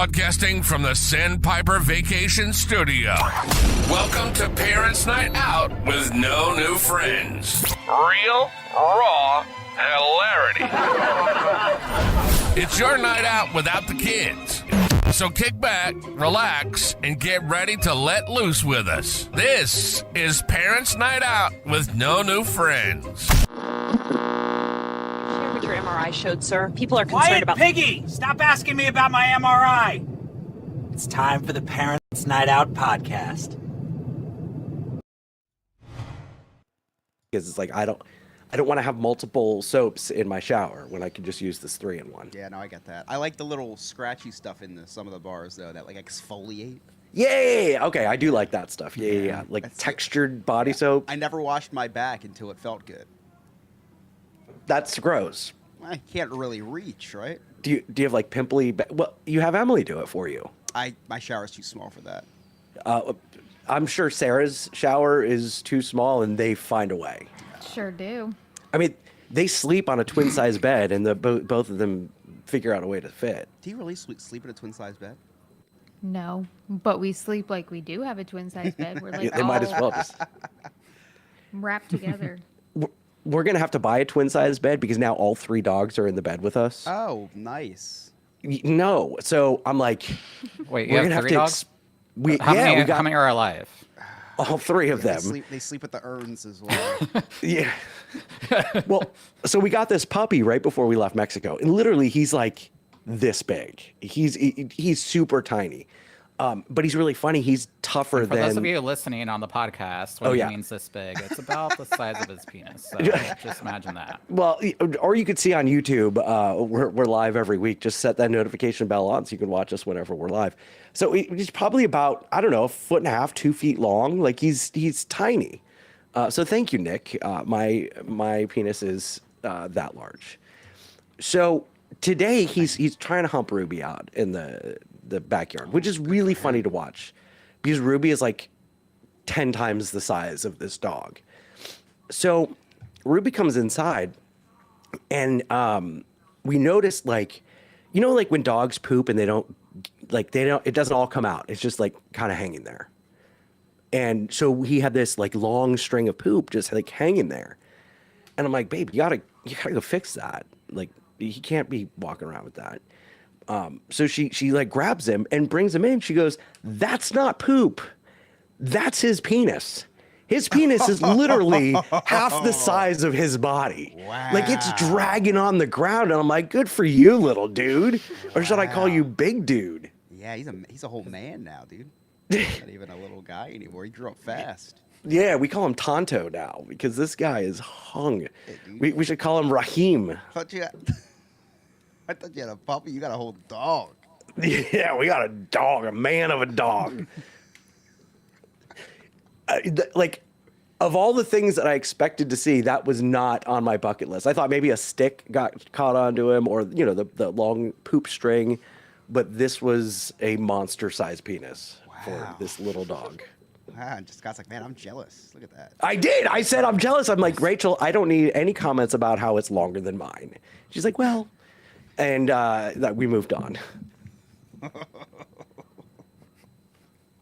Broadcasting from the Sandpiper Vacation Studio. Welcome to Parents' Night Out with no new friends. Real, raw hilarity. It's your night out without the kids. So kick back, relax, and get ready to let loose with us. This is Parents' Night Out with no new friends. What your MRI showed, sir. People are concerned about... Piggy! Stop asking me about my MRI! It's time for the Parents' Night Out podcast. Because it's like, I don't want to have multiple soaps in my shower when I can just use this 3-in-1. Yeah, no, I get that. I like the little scratchy stuff in some of the bars, though, that like exfoliate. Yeah, okay, I do like that stuff. Yeah. Like That's textured body soap. I never washed my back until it felt good. That's gross. I can't really reach, right? Do you have like pimply? Well, you have Emily do it for you. My shower's too small for that. I'm sure Sarah's shower is too small, and they find a way. Sure do. I mean, they sleep on a twin-size bed, and both of them figure out a way to fit. Do you really sleep in a twin-size bed? No, but we sleep like we do have a twin-size bed. We're like They might as well just. wrapped together. We're gonna have to buy a twin-size bed because now all 3 dogs are in the bed with us. Oh, nice. No, so I'm like, wait, we're you gonna have 3 dogs? How many are alive? All 3 of them. They sleep with the urns as well. Yeah. Well, so we got this puppy right before we left Mexico, and literally he's like this big. He's super tiny, but he's really funny. He's tougher For than. those of you listening on the podcast, when he means this big, it's about the size of his penis. So just imagine that. Well, or you could see on YouTube. We're live every week. Just set that notification bell on so you can watch us whenever we're live. So he's probably about, I don't know, 1.5 to 2 feet long. Like he's tiny. So thank you, Nick. My penis is that large. So today he's trying to hump Ruby out in the backyard, which is really funny to watch because Ruby is like 10 times the size of this dog. So Ruby comes inside, and we noticed, like, you know, like when dogs poop and it doesn't all come out. It's just like kind of hanging there. And so he had this like long string of poop just like hanging there. And I'm like, babe, you gotta go fix that. Like, he can't be walking around with that. So she like grabs him and brings him in. She goes, "That's not poop. That's his penis. His penis is literally half the size of his body. Wow. Like, it's dragging on the ground." And I'm like, "Good for you, little dude." Or should I call you big dude? Yeah, he's a whole man now, dude. Not even a little guy anymore. He grew up fast. Yeah, we call him Tonto now because this guy is hung. We should call him Raheem. I thought you had a puppy. You got a whole dog. Yeah, we got a dog, a man of a dog. Like, of all the things that I expected to see, that was not on my bucket list. I thought maybe a stick got caught onto him, or the long poop string, but this was a monster-sized penis for this little dog. Wow, and Scott's like, man, I'm jealous. Look at that. I did. I said I'm jealous. I'm like, Rachel, I don't need any comments about how it's longer than mine. She's like, well, and that we moved on.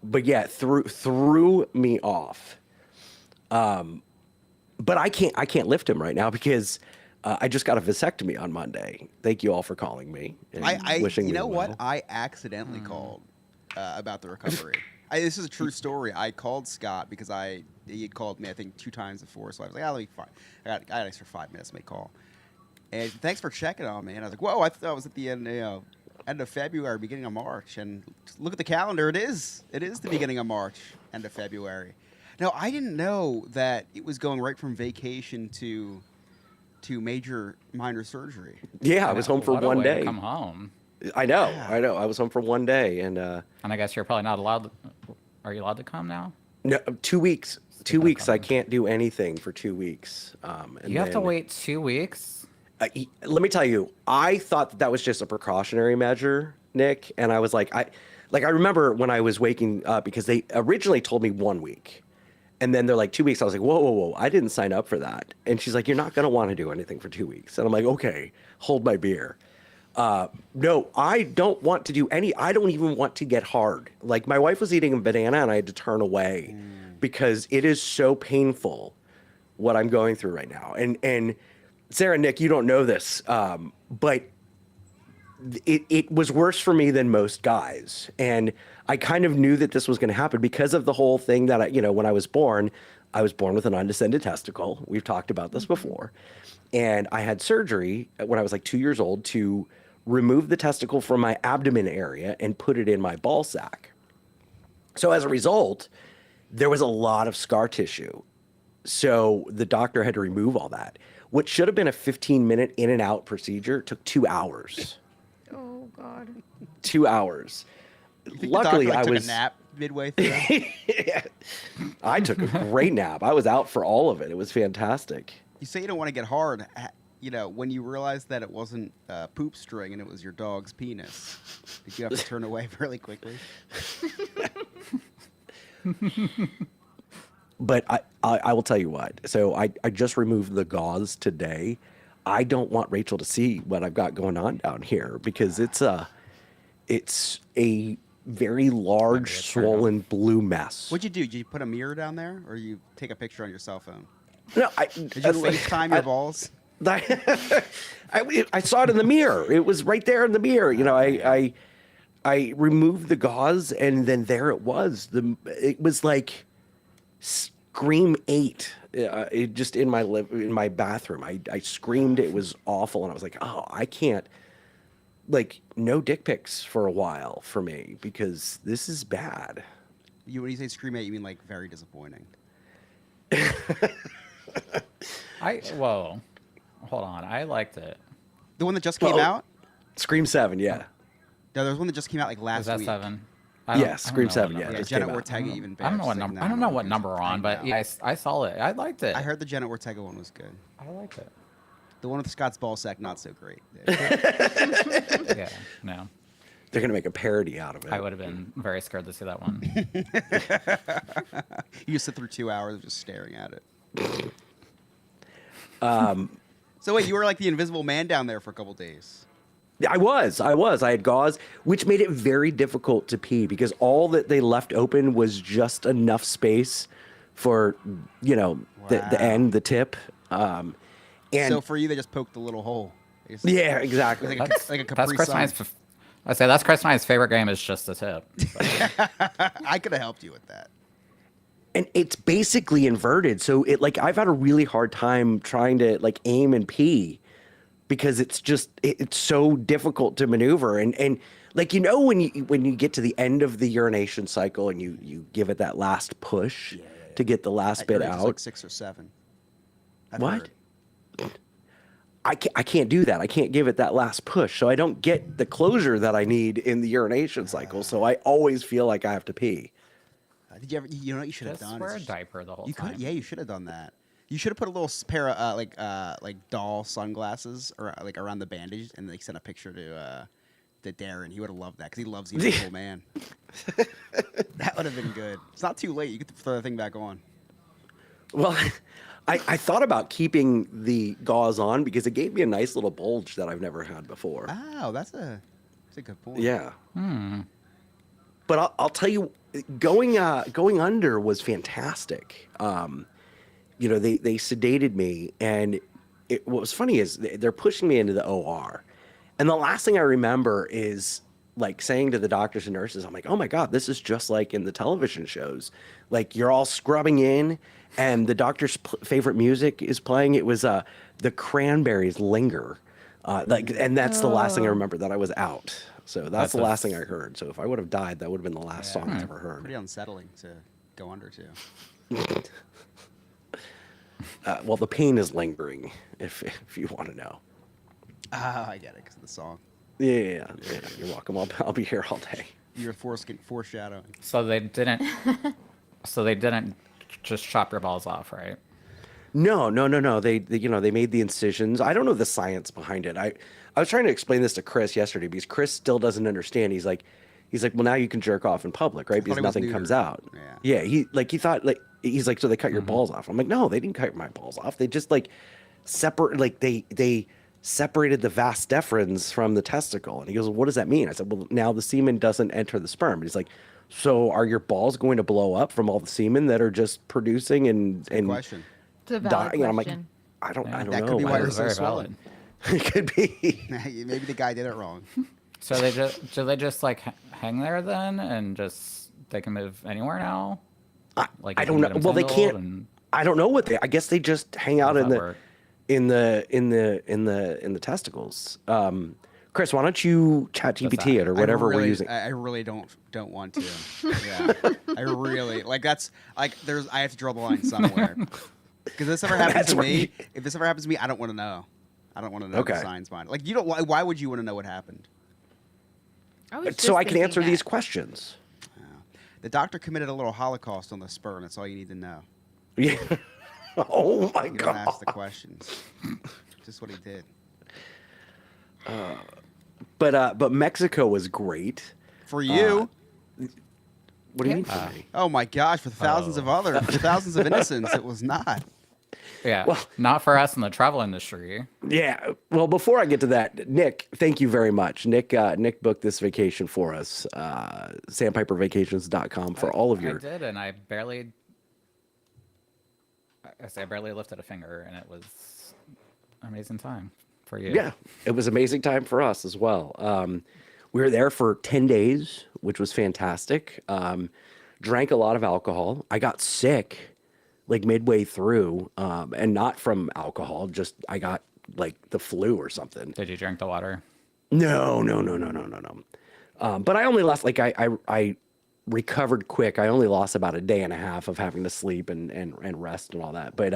But yeah, threw me off. But I can't lift him right now because I just got a vasectomy on Monday. Thank you all for calling me and wishing me You know well. what? I accidentally called about the recovery. This is a true story. I called Scott because he had called me, I think, 2 times before. So I was like, let me fine. I got an extra 5 minutes to make a call. And thanks for checking on me. And I was like, whoa, I thought it was at the end of February, beginning of March. And look at the calendar. It is the beginning of March, end of February. Now, I didn't know that it was going right from vacation to minor surgery. Yeah, I was home for What a one way to day. come home. I know. I was home for one day, and And I guess you're probably not allowed. Are you allowed to come now? no, 2 weeks. 2 weeks. I can't do anything for 2 weeks. And You have to then- wait 2 weeks. Let me tell you, I thought that was just a precautionary measure, Nick. And I was like, I remember when I was waking up because they originally told me 1 week. And then they're like 2 weeks. I was like, whoa. I didn't sign up for that. And she's like, you're not going to want to do anything for 2 weeks. And I'm like, okay, hold my beer. No, I don't want to do I don't even want to get hard. Like my wife was eating a banana and I had to turn away because it is so painful what I'm going through right now. And Sarah, Nick, you don't know this, but it was worse for me than most guys. And I kind of knew that this was going to happen because of the whole thing that when I was born with an undescended testicle. We've talked about this before. And I had surgery when I was like 2 years old to remove the testicle from my abdomen area and put it in my ball sack. So as a result, there was a lot of scar tissue. So the doctor had to remove all that. What should have been a 15-minute in and out procedure took 2 hours. Oh God. 2 hours. Luckily, I took a nap midway through. Yeah. I took a great nap. I was out for all of it. It was fantastic. You say you don't want to get hard. When you realized that it wasn't a poop string and it was your dog's penis, did you have to turn away really quickly? But I will tell you what. So I just removed the gauze today. I don't want Rachel to see what I've got going on down here because it's a very large, swollen blue mess. What'd you do? Did you put a mirror down there, or you take a picture on your cell phone? No, Did you FaceTime your balls? I saw it in the mirror. It was right there in the mirror. I removed the gauze, and then there it was. It was like Scream 8. It just in my bathroom. I screamed. It was awful, and I was like, oh, I can't. Like no dick pics for a while for me because this is bad. When you say Scream 8, you mean like very disappointing. Whoa, hold on. I liked it. The one that just came out? Scream 7, yeah. No, there's one that just came out like last Is that week. 7? Yeah, Scream 7, yeah. Yeah, Jenna Ortega even. I don't know what number. I don't know what number we're on, but yeah, I saw it. I liked it. I heard the Jenna Ortega one was good. I liked it. The one with Scott's ballsack, not so great. Yeah, no. They're gonna make a parody out of it. I would have been very scared to see that one. You sit through 2 hours of just staring at it. So wait, you were like the Invisible Man down there for a couple days. I was. I had gauze, which made it very difficult to pee because all that they left open was just enough space for, the end, the tip. And so for you, they just poked the little hole. Yeah, exactly. Like a Capri Sun. I say that's Chris and I's favorite game is just the tip. So. I could have helped you with that. And it's basically inverted. So I've had a really hard time trying to aim and pee because it's so difficult to maneuver. And when you get to the end of the urination cycle and you give it that last push to get the last bit out. It's like 6 or 7. What? I can't do that. I can't give it that last push. So I don't get the closure that I need in the urination cycle. So I always feel like I have to pee. Did you ever? You know what you should have Just done? wear a diaper the whole time. Yeah, you should have done that. You should have put a little pair of like doll sunglasses or around the bandage, and sent a picture to Darren. He would have loved that because he loves the Invisible Man. That would have been good. It's not too late. You get to throw the thing back on. Well, I thought about keeping the gauze on because it gave me a nice little bulge that I've never had before. Oh, that's a good point. Yeah. But I'll tell you, going under was fantastic. They sedated me, and what was funny is they're pushing me into the OR, and the last thing I remember is saying to the doctors and nurses, I'm like, oh my God, this is just like in the television shows. Like you're all scrubbing in, and the doctor's favorite music is playing. It was the Cranberries' "Linger," and that's the last thing I remember that I was out. So that's the last thing I heard. So if I would have died, that would have been the last song I ever heard. Pretty unsettling to go under too. Well, the pain is lingering, if you want to know. I get it because of the song. Yeah, you're welcome. I'll be here all day. You're foreshadowing. So they didn't. Just chop your balls off, right? No. They made the incisions. I don't know the science behind it. I was trying to explain this to Chris yesterday because Chris still doesn't understand. He's like, well, now you can jerk off in public, right? Because nothing comes out. Yeah. He thought he's like, so they cut your balls off. I'm like, no, they didn't cut my balls off. They just separate. They separated the vas deferens from the testicle. And he goes, well, what does that mean? I said, well, now the semen doesn't enter the sperm. And he's like, so are your balls going to blow up from all the semen that are just producing and Question. It's a valid dying? And I'm like, question. I don't That know. could be why I you're don't- so Very swollen. valid. It could be. Maybe the guy did it wrong. So do they just like hang there then, and just they can move anywhere now? Like I you don't can know. get 'em Well, they tangled can't. and- I don't know what they. I guess they just hang out does in that the, work? in the testicles. Chris, why don't you chat GPT it or whatever we're using? I really don't want to. Yeah, I really like. That's like I have to draw the line somewhere. Because this ever happens That's to where me, you- if this ever happens to me, I don't want to know. I don't want to know Okay. the science behind it. Like you don't. Why would you want to know what happened? I was So just I can thinking answer these that. questions. The doctor committed a little Holocaust on the sperm. That's all you need to know. Yeah. Oh my You don't god. ask the questions. Just what he did. But Mexico was great. For you. What do you mean for me? Oh my gosh! For thousands of others, for thousands of innocents, it was not. Yeah, Well- not for us in the travel industry. Yeah. Well, before I get to that, Nick, thank you very much. Nick booked this vacation for us. Sandpipervacations.com for all of I your. did, and I barely lifted a finger, and it was an amazing time for you. Yeah, it was an amazing time for us as well. We were there for 10 days, which was fantastic. Drank a lot of alcohol. I got sick like midway through, and not from alcohol, just I got like the flu or something. Did you drink the water? No. But I only lost, like, I recovered quick. I only lost about a day and a half of having to sleep and rest and all that. But,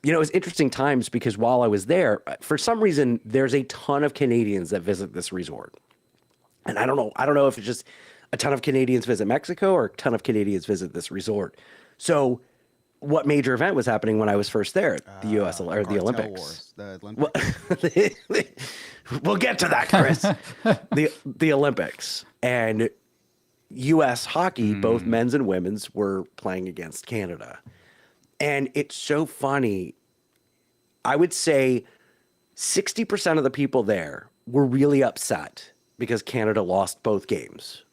you know, it was interesting times because while I was there, for some reason, there's a ton of Canadians that visit this resort. And I don't know if it's just a ton of Canadians visit Mexico or a ton of Canadians visit this resort. So what major event was happening when I was first there? The U.S. or the Cartel Olympics. Wars, the Olympics. Well, we'll get to that, Chris. the Olympics and U.S. hockey, both men's and women's, were playing against Canada, and it's so funny. I would say 60% of the people there were really upset because Canada lost both games,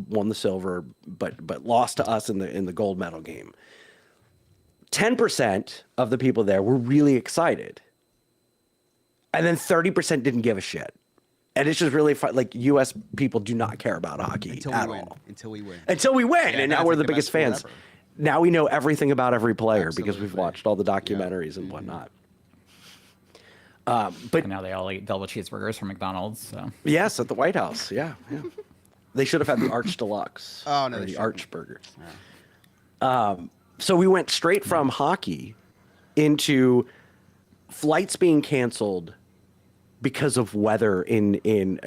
won the silver, but lost to us in the gold medal game. 10% of the people there were really excited. And then 30% didn't give a shit. And it's just really fun. Like, U.S. people do not care about hockey Until at we win. all. Until we win. Until we win. Yeah, And now that's we're like the the biggest best sport fans. ever. Now we know everything about every player because we've Absolutely. watched all the documentaries and whatnot. But And now they all eat double cheeseburgers from McDonald's. So yes, at the White House. Yeah. They should have had the Arch Deluxe. Oh, no, or they the shouldn't. Arch Burgers. So we went straight from hockey into flights being canceled because of weather in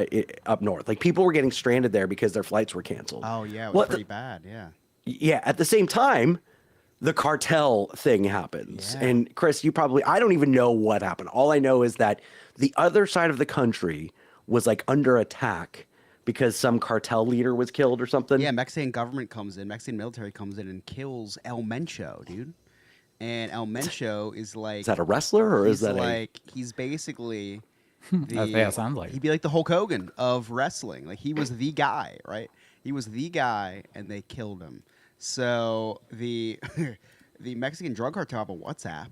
up north. Like, people were getting stranded there because their flights were canceled. Oh yeah, it was Well, pretty bad. Yeah. Yeah, at the same time, the cartel thing happens. Yeah. And Chris, I don't even know what happened. All I know is that the other side of the country was like under attack because some cartel leader was killed or something. Yeah, Mexican government comes in, Mexican military comes in and kills El Mencho, dude. And El Mencho is like, Is that a wrestler or is he's that like he's basically the, yeah, it sounds like. he'd be like the Hulk Hogan of wrestling. Like, he was the guy, right? He was the guy, and they killed him. So the the Mexican drug cartel have a WhatsApp,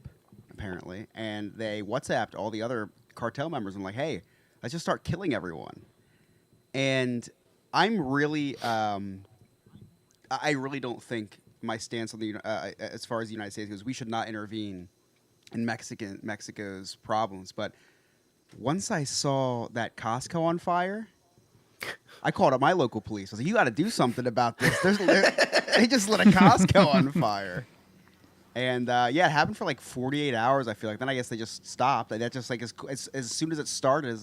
apparently, and they WhatsApped all the other cartel members and like, hey, let's just start killing everyone. And I'm really, I really don't think my stance on the as far as the United States goes, we should not intervene in Mexico's problems. But once I saw that Costco on fire, I called up my local police. I was like, you got to do something about this. They just lit a Costco on fire. And yeah, it happened for like 48 hours, I feel like. Then I guess they just stopped. That just like as soon as it started, as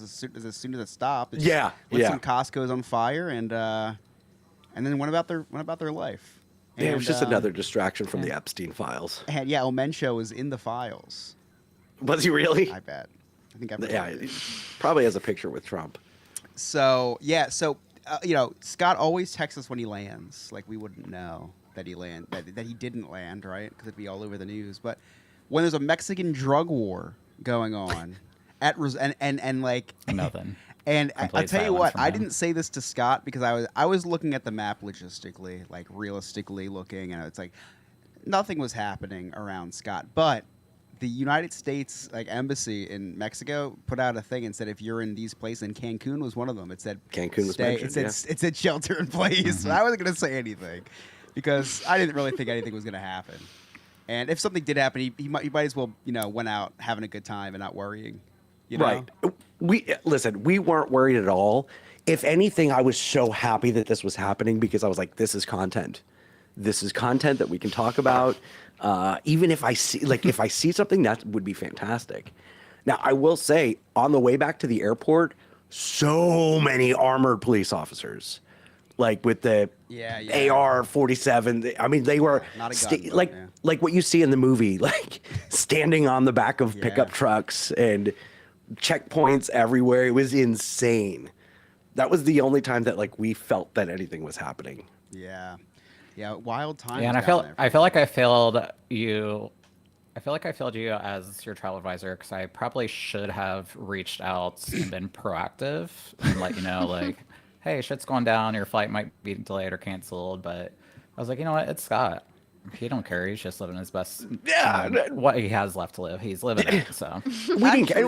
soon as it stopped, it just Yeah, lit yeah. some Costco's on fire, and then went about their life. Yeah, it was And, just another distraction from the Epstein files. And yeah, El Mencho was in the files. Was he really? I bet. I think I Yeah, he probably has a picture with Trump. So yeah, you know, Scott always texts us when he lands. Like, we wouldn't know that that he didn't land, right? Because it'd be all over the news. But when there's a Mexican drug war going on, and like Nothing. And I'll Complete tell you silence what, from I him. didn't say this to Scott because I was looking at the map logistically, like realistically looking, and it's like nothing was happening around Scott. But the United States like embassy in Mexico put out a thing and said if you're in these places, and Cancun was one of them. It said Cancun was stay. mentioned, It said shelter in place. So I wasn't gonna say anything because I didn't really think anything was gonna happen. And if something did happen, he might as well went out having a good time and not worrying. You know? Right. We weren't worried at all. If anything, I was so happy that this was happening because I was like, this is content. This is content that we can talk about. Even if I see something, that would be fantastic. Now, I will say, on the way back to the airport, so many armored police officers, like with the AR-47. I mean, they were not a gun, but, yeah. like what you see in the movie, like standing on the back of pickup trucks and checkpoints everywhere. It was insane. That was the only time that like we felt that anything was happening. Yeah, wild times. Yeah, and I feel like I failed you. I feel like I failed you as your travel advisor because I probably should have reached out and been proactive and let you know, like, hey, shit's going down. Your flight might be delayed or canceled. But I was like, you know what? It's Scott. He don't care. He's just living his best. What he has left to live, he's living it. So we didn't care.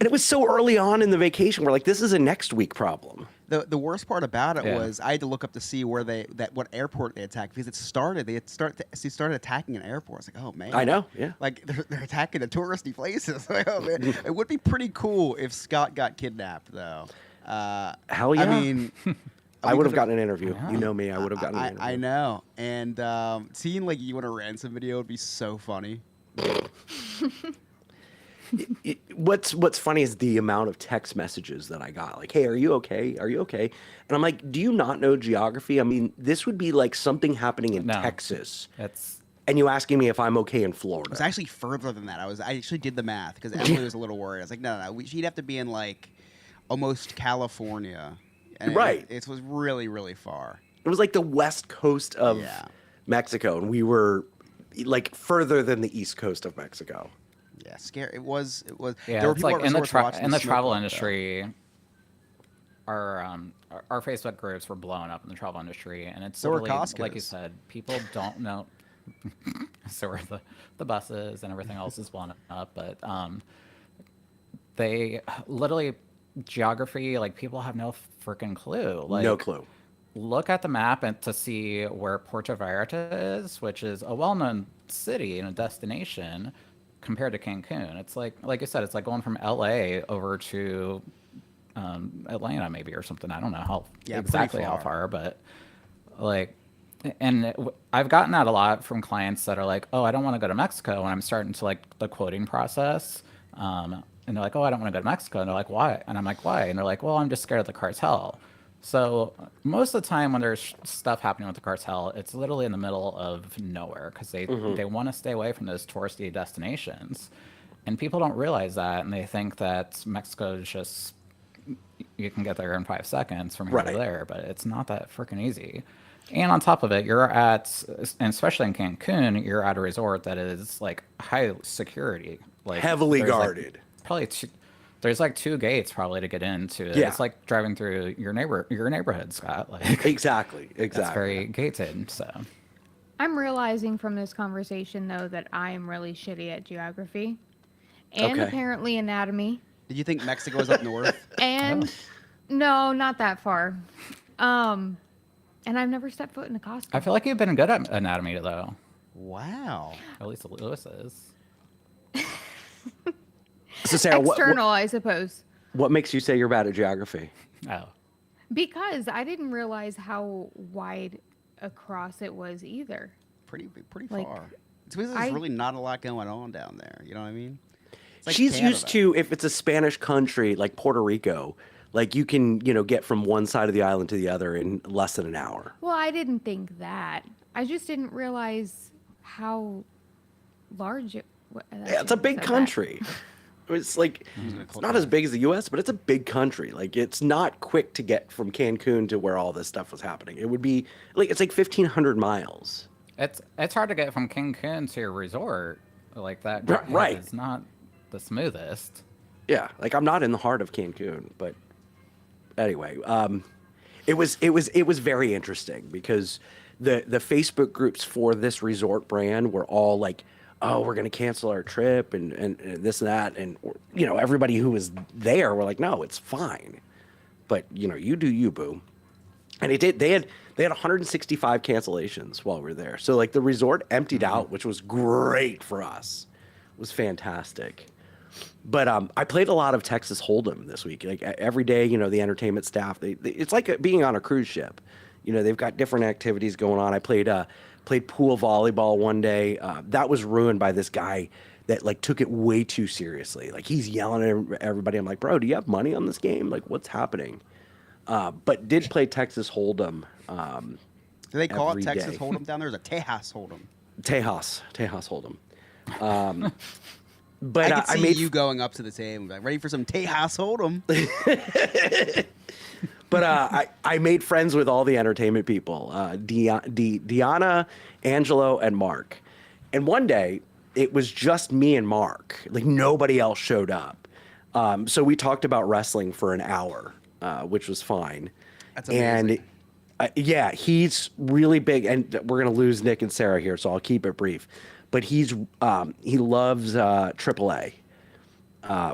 It was so early on in the vacation. We're like, this is a next week problem. The worst part about it was I had to look up to see where what airport they attacked because they started attacking an airport. It's like, oh man, I know, yeah. Like they're attacking the touristy places. Like, oh man, it would be pretty cool if Scott got kidnapped though. Hell yeah. I mean, I would have gotten an interview. You know me, I would have gotten an interview. I know, and seeing like you in a ransom video would be so funny. What's funny is the amount of text messages that I got. Like, hey, are you okay? Are you okay? And I'm like, do you not know geography? I mean, this would be like something happening in Texas. And you asking me if I'm okay in Florida. It was actually further than that. I actually did the math because Emily was a little worried. I was like, no. She'd have to be in like almost California. And right. It was really, really far. It was like the west coast of Mexico, and we were like further than the east coast of Mexico. Yeah, scary. It was. Yeah, there were it's people like at in the resorts watching travel smoke industry. Our Facebook groups were blowing up in the travel industry, and it's So were literally, Costco's. like you said, people don't know. So are the buses and everything else is blown up, but they literally geography, like people have no freaking clue. Like, no clue. Look at the map and to see where Puerto Vallarta is, which is a well-known city and a destination compared to Cancun. It's like I said, it's like going from LA over to Atlanta maybe or something. I don't know how exactly how far, but like, and I've gotten that a lot from clients that are like, oh, I don't want to go to Mexico. And I'm starting to like the quoting process. And they're like, oh, I don't want to go to Mexico. And they're like, why? And I'm like, why? And they're like, well, I'm just scared of the cartel. So most of the time when there's stuff happening with the cartel, it's literally in the middle of nowhere because they want to stay away from those touristy destinations. And people don't realize that, and they think that Mexico is just, you can get there in 5 seconds from here to there, but it's not that freaking easy. And on top of it, you're at, and especially in Cancun, you're at a resort that is like high security, like heavily guarded. There's like 2 gates probably to get into it. Yeah. It's like driving through your neighborhood, Scott. Like exactly. It's very gated. So I'm realizing from this conversation though that I am really shitty at geography, and apparently anatomy. Did you think Mexico was up north? And no, not that far. And I've never stepped foot in a Costco. I feel like you've been good at anatomy though. Wow. At least Lewis is. So Sarah, external, I suppose. What makes you say you're bad at geography? Oh. Because I didn't realize how wide across it was either. Pretty Like, far. It's because there's really not a lot going on down there. You know what I mean? It's like She's Canada. used to, if it's a Spanish country like Puerto Rico, like you can, get from one side of the island to the other in less than an hour. Well, I didn't think that. I just didn't realize how large it was. Yeah, it's a big country. It's like, it's not as big as the U.S., but it's a big country. Like, it's not quick to get from Cancun to where all this stuff was happening. It would be, like, it's like 1,500 miles. It's hard to get from Cancun to your resort like that. Right. It's not the smoothest. Yeah, like I'm not in the heart of Cancun, but anyway, it was very interesting because the Facebook groups for this resort brand were all like, oh, we're gonna cancel our trip and this and that, and everybody who was there were like, no, it's fine, but you do you, boo. And it did. They had 165 cancellations while we were there, so like the resort emptied out, which was great for us. It was fantastic. But I played a lot of Texas Hold'em this week. Like every day, the entertainment staff, it's like being on a cruise ship. They've got different activities going on. I played pool volleyball one day. That was ruined by this guy that like took it way too seriously. Like he's yelling at everybody. I'm like, bro, do you have money on this game? Like, what's happening? But did play Texas Hold'em. Do they call it Texas day. Hold'em down there? Or is it Tejas Hold'em? Tejas Hold'em. But I could see made you going up to the table, like, ready for some Tejas Hold'em. But I made friends with all the entertainment people, Deanna, Angelo, and Mark. And one day, it was just me and Mark. Like, nobody else showed up. So we talked about wrestling for an hour, which was fine. That's amazing. And, yeah, he's really big. And we're going to lose Nick and Sarah here, so I'll keep it brief. But he loves AAA,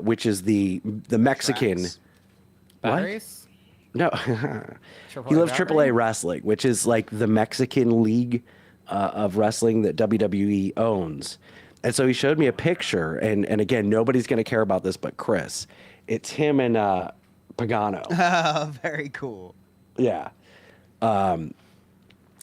which is the Mexican... Tracks. Batteries? No, he loves AAA wrestling, which is like the Mexican league of wrestling that WWE owns. And so he showed me a picture, and again, nobody's going to care about this but Chris. It's him and Pagano. Oh, very cool. Yeah.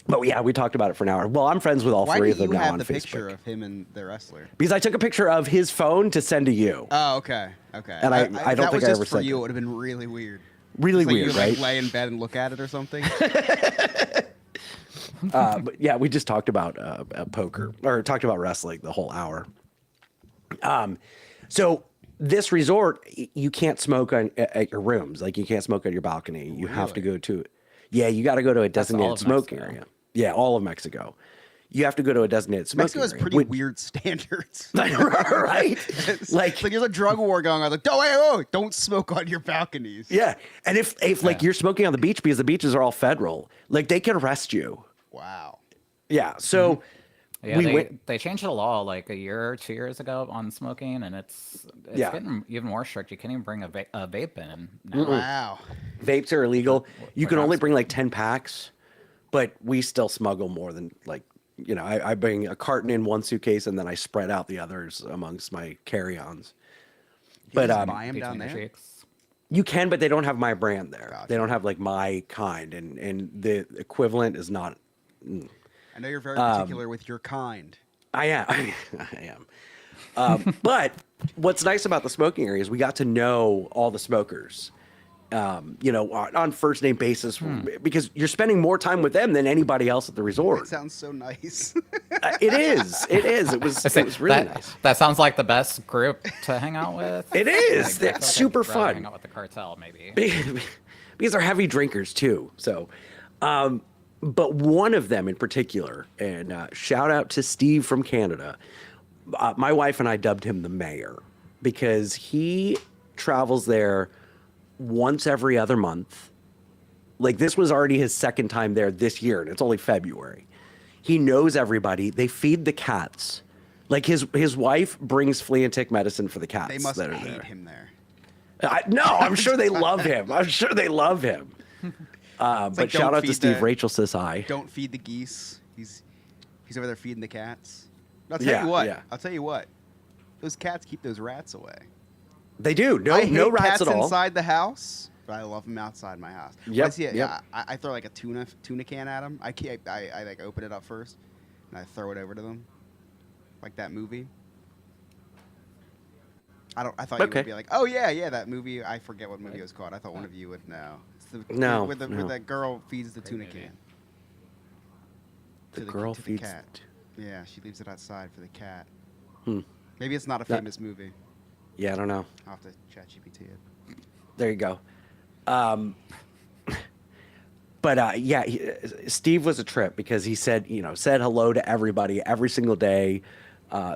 But yeah, we talked about it for an hour. Well, I'm friends with all three of them now on Facebook. Why do you have the picture of him and the wrestler? Because I took a picture of his phone to send to you. Oh, okay. Okay. And I don't think I ever That was said just for that. you. It would have been really weird. Really It's like weird, you, right? Like, lay in bed and look at it or something. But yeah, we just talked about poker, or talked about wrestling the whole hour. So this resort, you can't smoke at your rooms. Like you can't smoke on your balcony. You have to go to, you got to go to a designated smoking area. Yeah, all of Mexico. You have to go to a designated smoking Mexico has area. pretty weird standards. Right? Like there's a drug war going on. Like, don't smoke on your balconies. Yeah. And if like you're smoking on the beach, because the beaches are all federal, like they can arrest you. Wow. Yeah. So Yeah, they changed the law like a year or 2 years ago on smoking, and it's getting even more strict. You can't even bring a vape in now. Wow. Vapes are illegal. You can only bring like 10 packs, but we still smuggle more than like, I bring a carton in one suitcase and then I spread out the others amongst my carry-ons. But buy them down there. Cheeks. You can, but they don't have my brand there. Gotcha. They don't have like my kind, and the equivalent is not. I know you're very particular with your kind. I am. I am. But what's nice about the smoking area is we got to know all the smokers, on first name basis, because you're spending more time with them than anybody else at the resort. That sounds so nice. It is. It was really nice. That sounds like the best group to hang out with. It is. Like, It's super I'd rather fun. Hang out with the cartel, maybe. Because they're heavy drinkers too. So, but one of them in particular, and shout out to Steve from Canada. My wife and I dubbed him the mayor because he travels there once every other month. Like this was already his second time there this year, and it's only February. He knows everybody. They feed the cats. Like his wife brings flea and tick medicine for the cats. They must that are hate there. him there. No, I'm sure they love him. I'm sure they love him. But like, shout don't out to feed Steve. the- Rachel says hi. Don't feed the geese. He's over there feeding the cats. I'll Yeah, tell you what. yeah. I'll tell you what. Those cats keep those rats away. They do. I hate No rats cats at all. inside the house, but I love them outside my house. When I Yep, see it, yep. I throw like a tuna can at them. I like open it up first, and I throw it over to them, like that movie. I thought you Okay. would be like, oh yeah, that movie. I forget what movie it was called. I thought one of you would know. It's No, where no. that girl feeds the tuna can. The to girl to feeds. cat. Yeah, she leaves it outside for the cat. Hmm. Maybe it's not a That- famous movie. Yeah, I don't know. I'll have to chat GPT it. There you go. But Steve was a trip because he said hello to everybody every single day.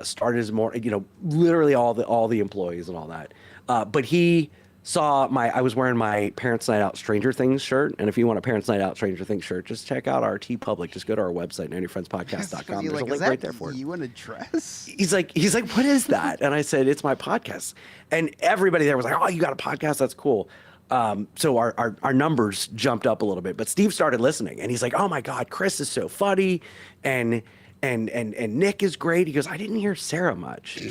Started his morning, literally all the employees and all that. But he saw I was wearing my Parents Night Out Stranger Things shirt. And if you want a Parents Night Out Stranger Things shirt, just check out our TeePublic. Just go to our website, nannyfriendspodcast.com. There's a link right there for it. You in a dress? He's like, what is that? And I said, it's my podcast. And everybody there was like, oh, you got a podcast? That's cool. So our numbers jumped up a little bit, but Steve started listening and he's like, oh my God, Chris is so funny. And Nick is great. He goes, I didn't hear Sarah much.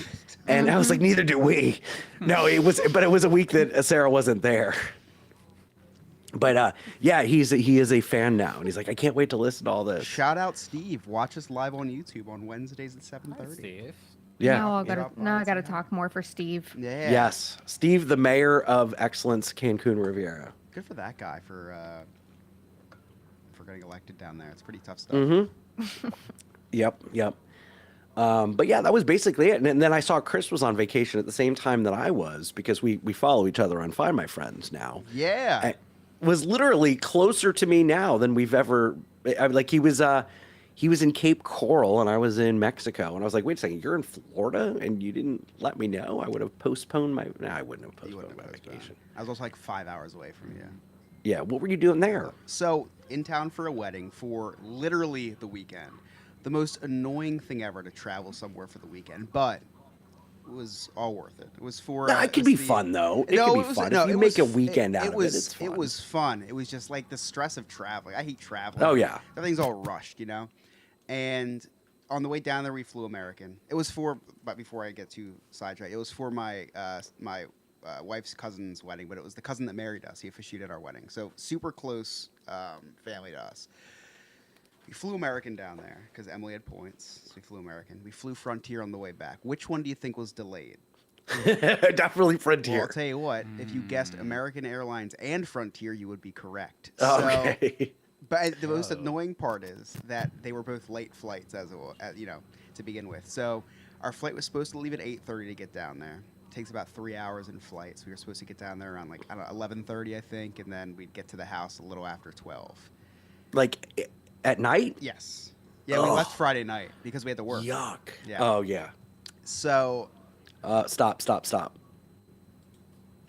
And I was like, neither do we. No, it was a week that Sarah wasn't there. But yeah, he is a fan now, and he's like, I can't wait to listen to all this. Shout out Steve. Watch us live on YouTube on Wednesdays at 7:30. Steve. Yeah. Now I gotta talk more for Steve. Yeah. Yes, Steve, the mayor of Excellence, Cancun Riviera. Good for that guy for getting elected down there. It's pretty tough stuff. Mm-hmm. Yep. But yeah, that was basically it. And then I saw Chris was on vacation at the same time that I was, because we follow each other on Find My Friends now. Yeah. And was literally closer to me now than we've ever. Like he was in Cape Coral and I was in Mexico, and I was like, wait a second, you're in Florida and you didn't let me know? I would have postponed my. No, I wouldn't have postponed my vacation. I was also like 5 hours away from you. Yeah, what were you doing there? So in town for a wedding for literally the weekend. The most annoying thing ever to travel somewhere for the weekend, but it was all worth it. It was for. No, it could be fun though. It could be fun. If you make a weekend out of it, it's fun. It was fun. It was just like the stress of traveling. I hate traveling. Oh yeah. Everything's all rushed, And on the way down there, we flew American. It was but before I get too sidetracked, it was for my wife's cousin's wedding, but it was the cousin that married us. He officiated our wedding, so super close family to us. We flew American down there because Emily had points, so we flew American. We flew Frontier on the way back. Which one do you think was delayed? Definitely Frontier. Well, I'll tell you what. If you guessed American Airlines and Frontier, you would be correct. Okay. But the most annoying part is that they were both late flights, to begin with. So our flight was supposed to leave at 8:30 to get down there. It takes about 3 hours in flight, so we were supposed to get down there around 11:30, I think, and then we'd get to the house a little after 12. Like at night? Yes. Yeah, we left Friday night because we had to work. Yuck. Yeah. Oh yeah. So. Stop.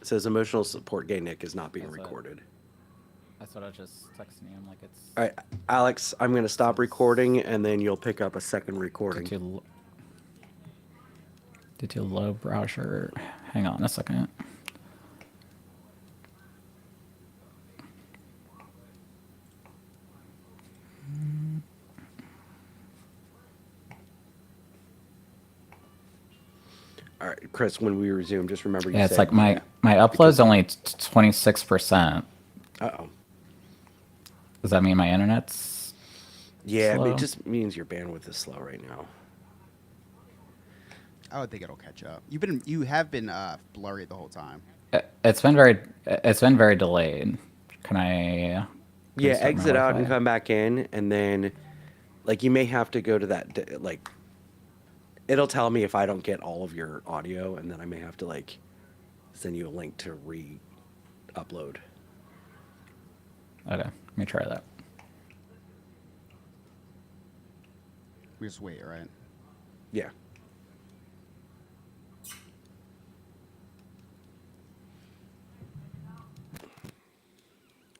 It says emotional support gay Nick is not being recorded. That's what I just texted you. I'm like, it's. All right, Alex, I'm going to stop recording, and then you'll pick up a second recording. Did you low browser? Hang on a second. All right, Chris, when we resume, just remember you Yeah, it's said, like my upload's only 26%. Uh-oh. Does that mean my internet's Yeah, slow? it just means your bandwidth is slow right now. I would think it'll catch up. You have been blurry the whole time. It's been very delayed. Can I? Yeah, restart my exit out and Wi-Fi? come back in, and then, like, you may have to go to that, like, it'll tell me if I don't get all of your audio, and then I may have to, like, send you a link to re-upload. Okay, let me try that. We just wait, right? Yeah.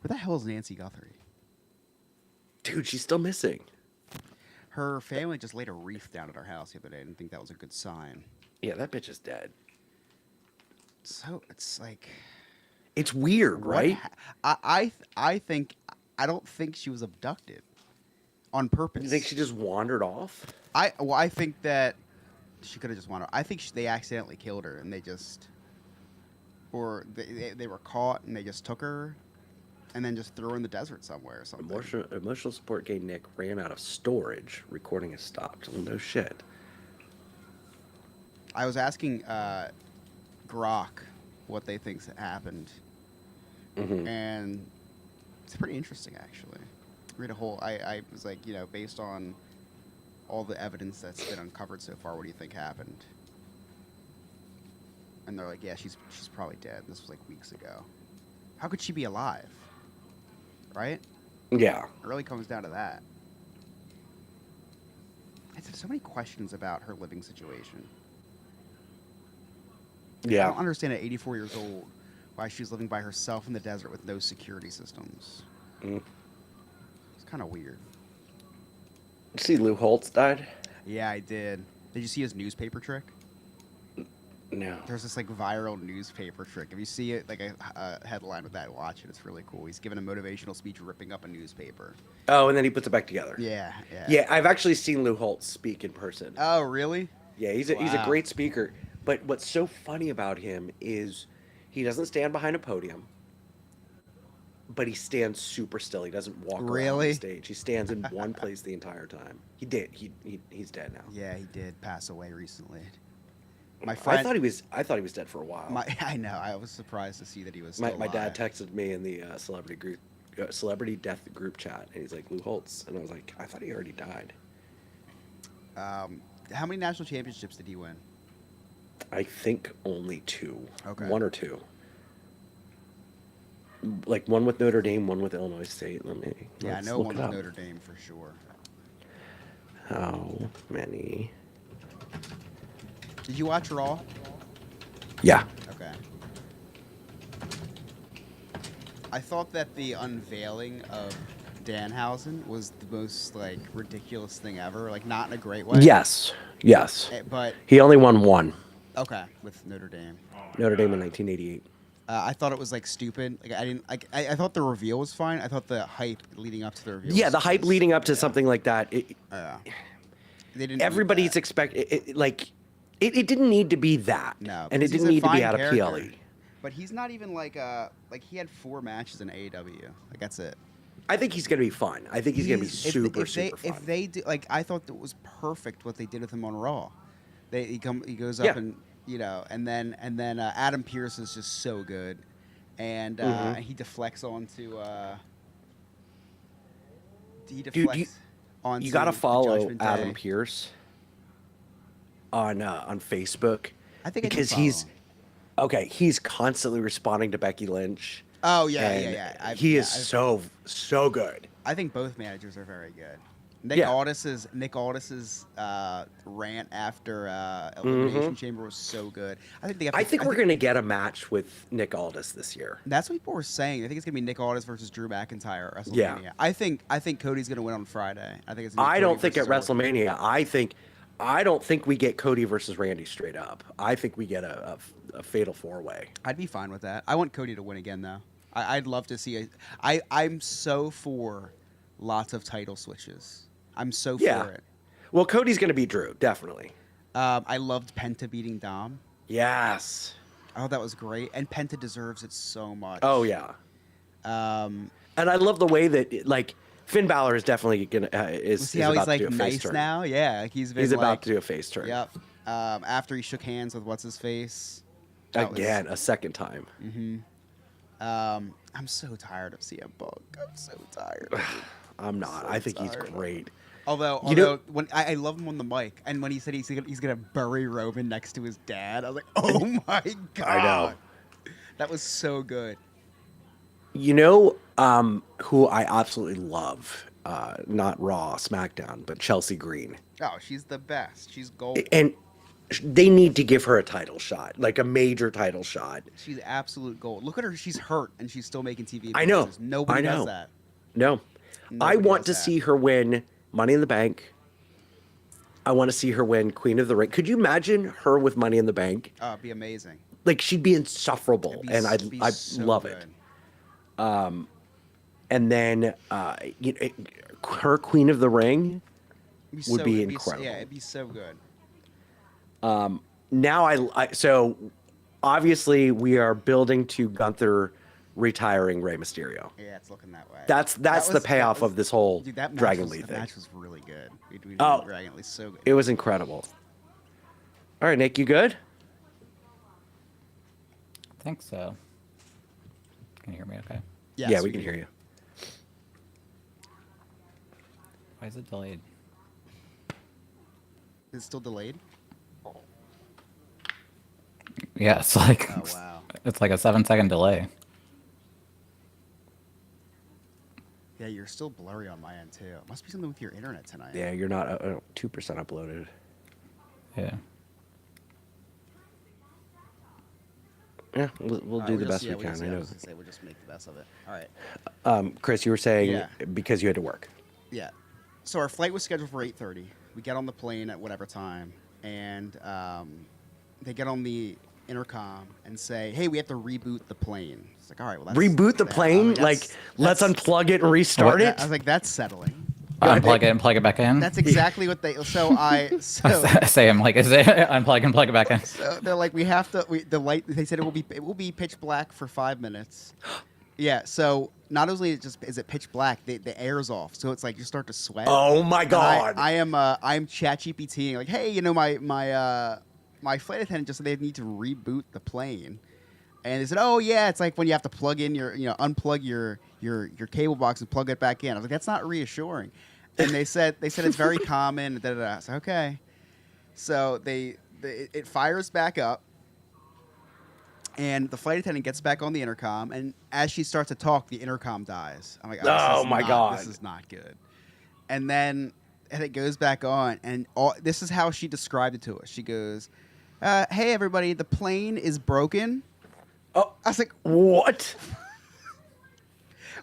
Where the hell is Nancy Guthrie? Dude, she's still missing. Her family just laid a wreath down at our house the other day. I didn't think that was a good sign. Yeah, that bitch is dead. So it's like, It's weird, right? I don't think she was abducted on purpose. You think she just wandered off? I think that she could have just wandered. I think they accidentally killed her, and they were caught and they just took her, and then just threw her in the desert somewhere or something. Emotional support gay Nick ran out of storage. Recording has stopped. Well, no shit. I was asking Grok what they think happened, and it's pretty interesting actually. Read a whole. I was like, based on all the evidence that's been uncovered so far, what do you think happened? And they're like, yeah, she's probably dead. This was like weeks ago. How could she be alive? Right? Yeah. It really comes down to that. I have so many questions about her living situation. Yeah. I don't understand at 84 years old why she's living by herself in the desert with no security systems. It's kind of weird. See, Lou Holtz died? Yeah, I did. Did you see his newspaper trick? No. There's this like viral newspaper trick. If you see it, like a headline with that, watch it. It's really cool. He's giving a motivational speech ripping up a newspaper. Oh, and then he puts it back together. Yeah. Yeah, I've actually seen Lou Holtz speak in person. Oh, really? Yeah, he's a great speaker. But what's so funny about him is he doesn't stand behind a podium, but he stands super still. He doesn't walk around the stage. He stands in one place the entire time. He did. He's dead now. Yeah, he did pass away recently. My friend, I thought he was dead for a while. I know. I was surprised to see that he was still My dad alive. texted me in the celebrity death group chat, and he's like, Lou Holtz, and I was like, I thought he already died. How many national championships did he win? I think only 2. Okay. 1 or 2. Like one with Notre Dame, one with Illinois State. Yeah, I know one with Notre Dame for sure. How many? Did you watch Raw? Yeah. Okay. I thought that the unveiling of Danhausen was the most like ridiculous thing ever. Like not in a great way. Yes. But He only won 1. okay, with Notre Dame. Notre Dame in 1988. I thought it was like stupid. Like I didn't like. I thought the reveal was fine. I thought the hype leading up to the reveal. Yeah, the hype leading up to something like that. They didn't. need Everybody's that. it didn't need to be that. No, and it because he's didn't a need to be fine out of character. PLE. But he's not even like he had 4 matches in AEW. Like that's it. I think he's gonna be fun. I think he's gonna be super fun. If they do, like I thought that was perfect what they did with him on Raw. He goes up and and then Adam Pearce is just so good, and he deflects onto onto you gotta the follow Judgment Adam Day. Pearce on Facebook. I think because I do follow him. he's constantly responding to Becky Lynch. Oh and yeah. He is so good. I think both managers are very good. Nick Yeah. Aldis's rant after Elimination Chamber was so good. I think we're gonna get a match with Nick Aldis this year. that's what people were saying. I think it's gonna be Nick Aldis versus Drew McIntyre at WrestleMania. Yeah. I think Cody's gonna win on Friday. I think it's. I don't think at versus Orton. WrestleMania. I don't think we get Cody versus Randy straight up. I think we get a fatal 4-way. I'd be fine with that. I want Cody to win again though. I'd love to see I'm so for lots of title switches. I'm so for it. Well, Cody's gonna beat Drew, definitely. I loved Penta beating Dom. Yes. I thought that was great, and Penta deserves it so much. Oh yeah. And I love the way that Finn Balor is definitely gonna is how about he's to do a face nice turn. now. Yeah, he's about to do a face turn. Yep. After he shook hands with what's his face. Again, a second time. I'm so tired of CM Punk. I'm so tired. of it. I'm not. So I think he's tired of it. great. Although when I love him on the mic, and when he said he's gonna bury Roman next to his dad, I was like, oh my god! I know. That was so good. You know who I absolutely love? Not Raw, SmackDown, but Chelsea Green. Oh, she's the best. She's gold. And they need to give her a title shot, like a major title shot. She's absolute gold. Look at her. She's hurt, and she's still making TV I know. appearances. Nobody does that. No. I want to see her win Money in the Bank. I want to see her win Queen of the Ring. Could you imagine her with Money in the Bank? Oh, it'd be amazing. Like she'd be insufferable, and I'd so love good. it. And then her Queen of the Ring would be incredible. Yeah, it'd be so good. Now so obviously we are building to Gunther retiring Rey Mysterio. Yeah, it's looking that way. That's the payoff of this whole Dude, that Dragon Lee That thing. match was really good. We did Dragon Lee so good. It was incredible. All right, Nick, you good? I think so. Can you hear me okay? Yes, Yeah, we can hear you. Why is it delayed? It's still delayed. Yeah, it's like Oh wow. it's like a 7-second delay. Yeah, you're still blurry on my end too. It must be something with your internet tonight. Yeah, you're not 2% uploaded. Yeah. Yeah, we'll do the best we can. I know. We'll just make the best of it. All right. Chris, you were saying because you had to work. Yeah. So our flight was scheduled for 8:30. We get on the plane at whatever time, and they get on the intercom and say, "Hey, we have to reboot the plane." It's like, all right, well, that's, reboot the plane. Let's unplug it and restart it. I was like, that's settling. Unplug it and plug it back in. That's exactly what they. So say I'm like, is it unplug and plug it back in? So they're like, we have to. The light. They said it will be pitch black for 5 minutes. Yeah. So not only is it pitch black, the air's off. So it's like you start to sweat. Oh my god! I'm ChatGPTing like, hey, my flight attendant just said they need to reboot the plane. And they said, "Oh yeah, it's like when you have to plug in unplug your cable box and plug it back in." I was like, "That's not reassuring." And they said it's very common. Da, da, da. I said, "Okay." So it fires back up, and the flight attendant gets back on the intercom. And as she starts to talk, the intercom dies. I'm like, "Oh my god, this is not good." And then it goes back on, and this is how she described it to us. She goes, "Hey everybody, the plane is broken." Oh, I was like, what?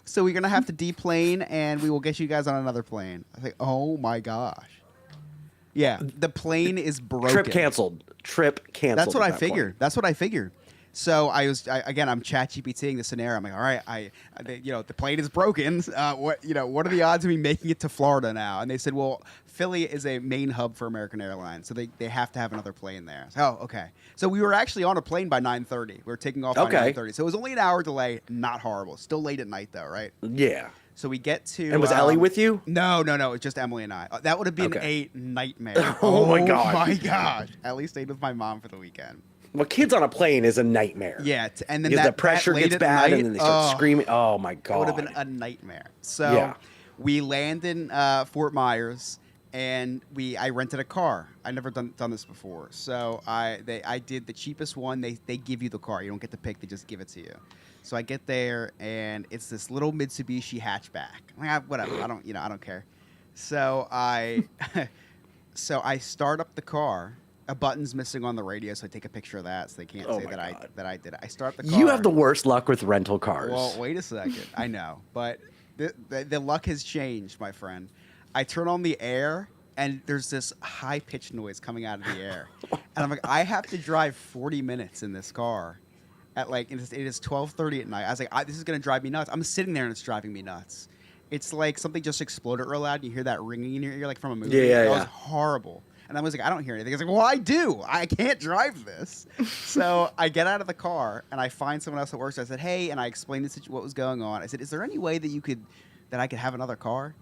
So we're going to have to deplane, and we will get you guys on another plane. I was like, oh, my gosh. Yeah, the plane is broken. Trip canceled. That's what I figured. That's what I figured. So I'm ChatGPTing the scenario. I'm like, all right, the plane is broken. What are the odds of me making it to Florida now? And they said, well, Philly is a main hub for American Airlines, so they have to have another plane there. So, oh, okay. So we were actually on a plane by 9:30. We were taking off by 9:30. So it was only an hour delay. Not horrible. Still late at night though, right? Yeah. So we get to. And was Ellie with you? No. It's just Emily and I. That would have been a nightmare. Oh my god. Oh my gosh. Ellie stayed with my mom for the weekend. Well, kids on a plane is a nightmare. Yeah, and then the pressure gets bad, and then they start screaming. Oh my god, it would have been a nightmare. So we land in Fort Myers, and I rented a car. I never done this before, so I did the cheapest one. They give you the car. You don't get to pick; they just give it to you. So I get there, and it's this little Mitsubishi hatchback. I'm like, whatever. I don't care. So I start up the car. A button's missing on the radio, so I take a picture of that, so they can't say that I did it. I start the car. You have the worst luck with rental cars. Well, wait a second. I know, but the luck has changed, my friend. I turn on the air, and there's this high-pitched noise coming out of the air, and I'm like, I have to drive 40 minutes in this car. It is 12:30 at night. I was like, this is gonna drive me nuts. I'm sitting there, and it's driving me nuts. It's like something just exploded real loud. And you hear that ringing in your ear, like from a movie. Yeah. It was horrible. And I was like, I don't hear anything. I was like, well, I do. I can't drive this. So I get out of the car, and I find someone else that works. I said, hey, and I explained what was going on. I said, is there any way that I could have another car?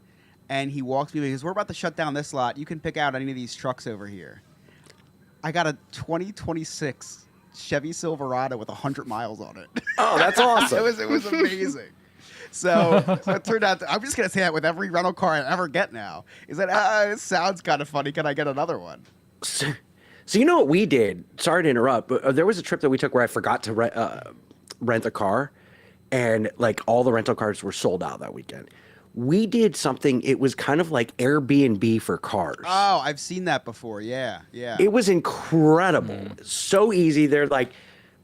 And he walks me, because we're about to shut down this lot. You can pick out any of these trucks over here. I got a 2026 Chevy Silverado with 100 miles on it. Oh, that's awesome. It was amazing. So it turned out I'm just going to say that with every rental car I ever get now. Is that, it sounds kind of funny. Can I get another one? So you know what we did? Sorry to interrupt, but there was a trip that we took where I forgot to rent a car, and like all the rental cars were sold out that weekend. We did something, it was kind of like Airbnb for cars. Oh, I've seen that before. Yeah. It was incredible. So easy. They're like,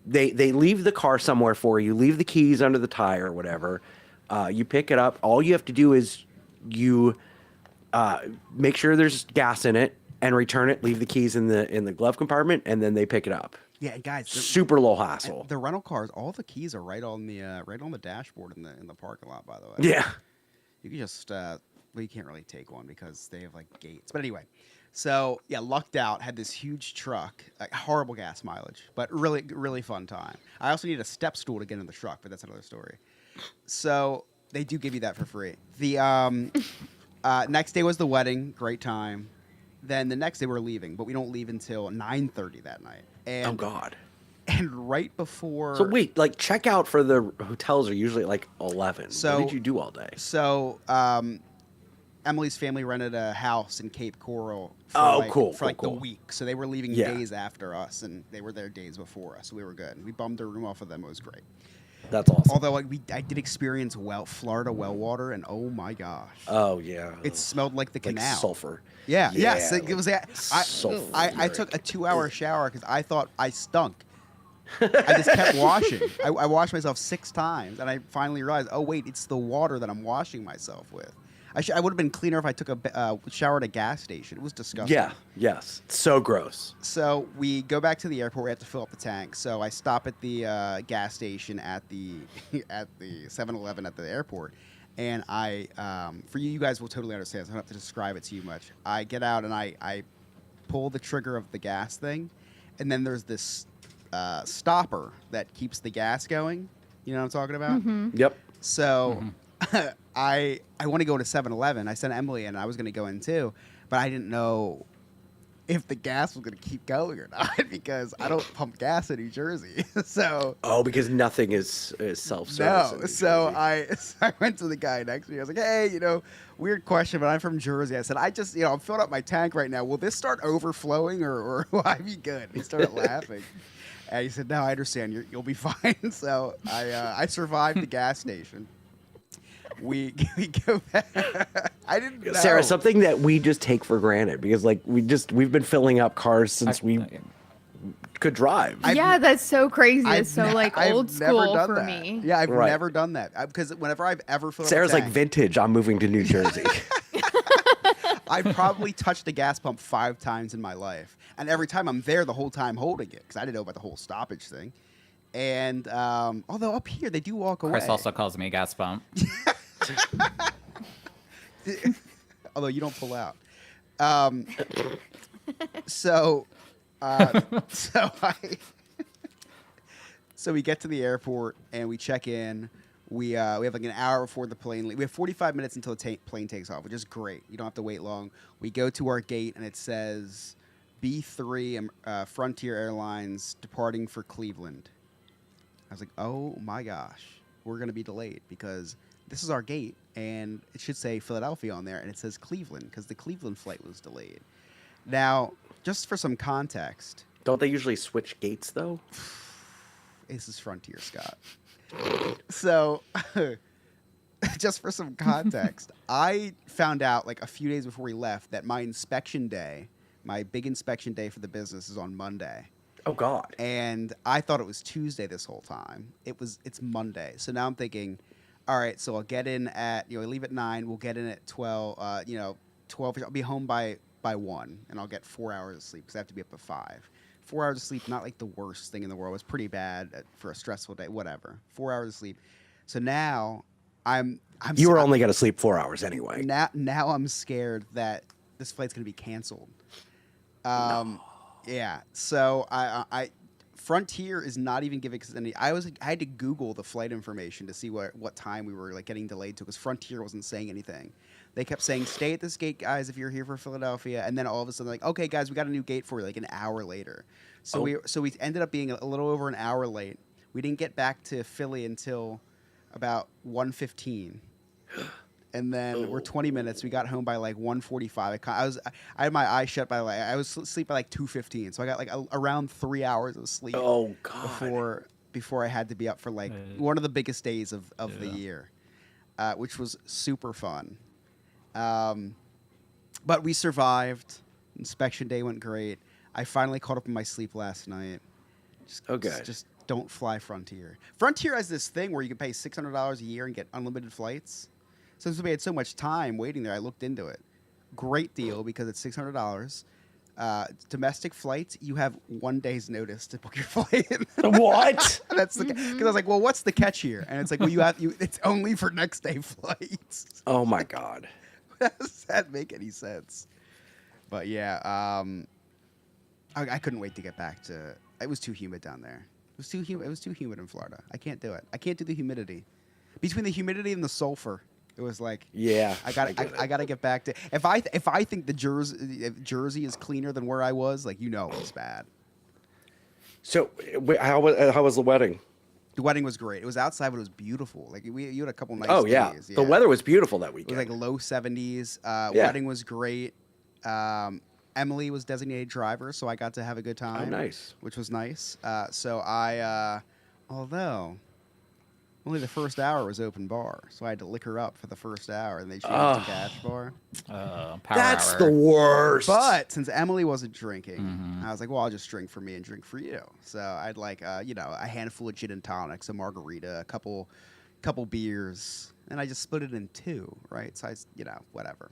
they leave the car somewhere for you, leave the keys under the tire or whatever. You pick it up. All you have to do is you make sure there's gas in it and return it. Leave the keys in the glove compartment, and then they pick it up. Yeah, guys, super low hassle. The rental cars, all the keys are right on the dashboard in the parking lot. By the way, yeah, you can just you can't really take one because they have like gates. But anyway, so yeah, lucked out. Had this huge truck, like horrible gas mileage, but really really fun time. I also need a step stool to get in the truck, but that's another story. So they do give you that for free. The next day was the wedding, great time. Then the next day we're leaving, but we don't leave until 9:30 that night. And, oh God! And right before. So wait, like checkout for the hotels are usually at like 11. So what did you do all day? So Emily's family rented a house in Cape Coral. For the week, so they were leaving days after us, and they were there days before us. So we were good. We bummed a room off of them. It was great. That's awesome. Although I did experience Florida well water, and oh my gosh. Oh yeah. It smelled like the canal. Like sulfur. Yeah. Yes. Like it was that. I took a 2-hour shower because I thought I stunk. I just kept washing. I washed myself 6 times, and I finally realized, oh wait, it's the water that I'm washing myself with. I would have been cleaner if I took a shower at a gas station. It was disgusting. Yeah. Yes. So gross. So we go back to the airport. We have to fill up the tank. So I stop at the gas station at the at the 7-Eleven at the airport, and for you guys will totally understand. So I don't have to describe it to you much. I get out and I pull the trigger of the gas thing, and then there's this stopper that keeps the gas going. You know what I'm talking about? Mm-hmm. Yep. So I want to go to 7-Eleven. I sent Emily in, and I was going to go in too, but I didn't know if the gas was going to keep going or not because I don't pump gas in New Jersey. So because nothing is self-service. no. So I went to the guy next to me. I was like, hey, weird question, but I'm from Jersey. I said, I just, I'm filling up my tank right now. Will this start overflowing or will I be good? He started laughing. And he said, no, I understand. You'll be fine. So I survived the gas station. We go back. I didn't know. Sarah, something that we just take for granted because we've been filling up cars since we could drive. Yeah, that's so crazy. It's so I've old never school done for that. me. Yeah, I've Right. never done that because whenever I've ever filled Sarah's up a like tank, vintage. I'm moving to New Jersey. I've probably touched a gas pump 5 times in my life, and every time I'm there the whole time holding it because I didn't know about the whole stoppage thing. And although up here they do walk away. Chris also calls me gas pump. Although you don't pull out. So we get to the airport and we check in. We have like an hour before the plane. We have 45 minutes until the plane takes off, which is great. You don't have to wait long. We go to our gate and it says B3 Frontier Airlines departing for Cleveland. I was like, oh my gosh, we're going to be delayed because this is our gate and it should say Philadelphia on there and it says Cleveland because the Cleveland flight was delayed. Now, just for some context. Don't they usually switch gates though? This is Frontier, Scott. So, just for some context, I found out like a few days before we left that my inspection day, my big inspection day for the business is on Monday. Oh God. And I thought it was Tuesday this whole time. It's Monday. So now I'm thinking, all right, so I'll get in at, I leave at 9, we'll get in at 12, 12, I'll be home by 1 and I'll get 4 hours of sleep because I have to be up at 5. 4 hours of sleep, not like the worst thing in the world. It's pretty bad for a stressful day, whatever. 4 hours of sleep. So now You were only going to sleep 4 hours anyway. Now I'm scared that this flight's going to be canceled. No. Yeah. So I Frontier is not even giving us any. I had to Google the flight information to see what time we were like getting delayed to because Frontier wasn't saying anything. They kept saying, "Stay at this gate, guys, if you're here for Philadelphia." And then all of a sudden, like, "Okay, guys, we got a new gate for you." Like an hour later. So we ended up being a little over an hour late. We didn't get back to Philly until about 1:15. And then we're 20 minutes. We got home by like 1:45. I had my eyes shut by I was asleep by like 2:15. So I got like around 3 hours of sleep. Oh God. Before I had to be up for like one of the biggest days of the year, which was super fun. But we survived. Inspection day went great. I finally caught up in my sleep last night. Just don't fly Frontier. Frontier has this thing where you can pay $600 a year and get unlimited flights. Since we had so much time waiting there, I looked into it. Great deal because it's $600. Domestic flights, you have 1 day's notice to book your flight. What? That's because I was like, well, what's the catch here? And it's like, well, it's only for next day flights. Oh my God. Does that make any sense? But yeah, I couldn't wait to get back to. It was too humid down there. It was too humid. It was too humid in Florida. I can't do it. I can't do the humidity. Between the humidity and the sulfur, it was like, yeah, I gotta get back to. If I think if Jersey is cleaner than where I was, like it's bad. So how was the wedding? The wedding was great. It was outside, but it was beautiful. Like you had a couple nice days. Yeah, the weather was beautiful that weekend. It was like low 70s. Wedding was great. Emily was designated driver, so I got to have a good time. Oh, nice. Which was nice. So although Only the first hour was open bar, so I had to lick her up for the first hour, and they changed to cash bar. Power That's hour. the worst. But since Emily wasn't drinking, I was like, well, I'll just drink for me and drink for you. So I'd like, a handful of gin and tonics, a margarita, a couple beers, and I just split it in two, right? So whatever.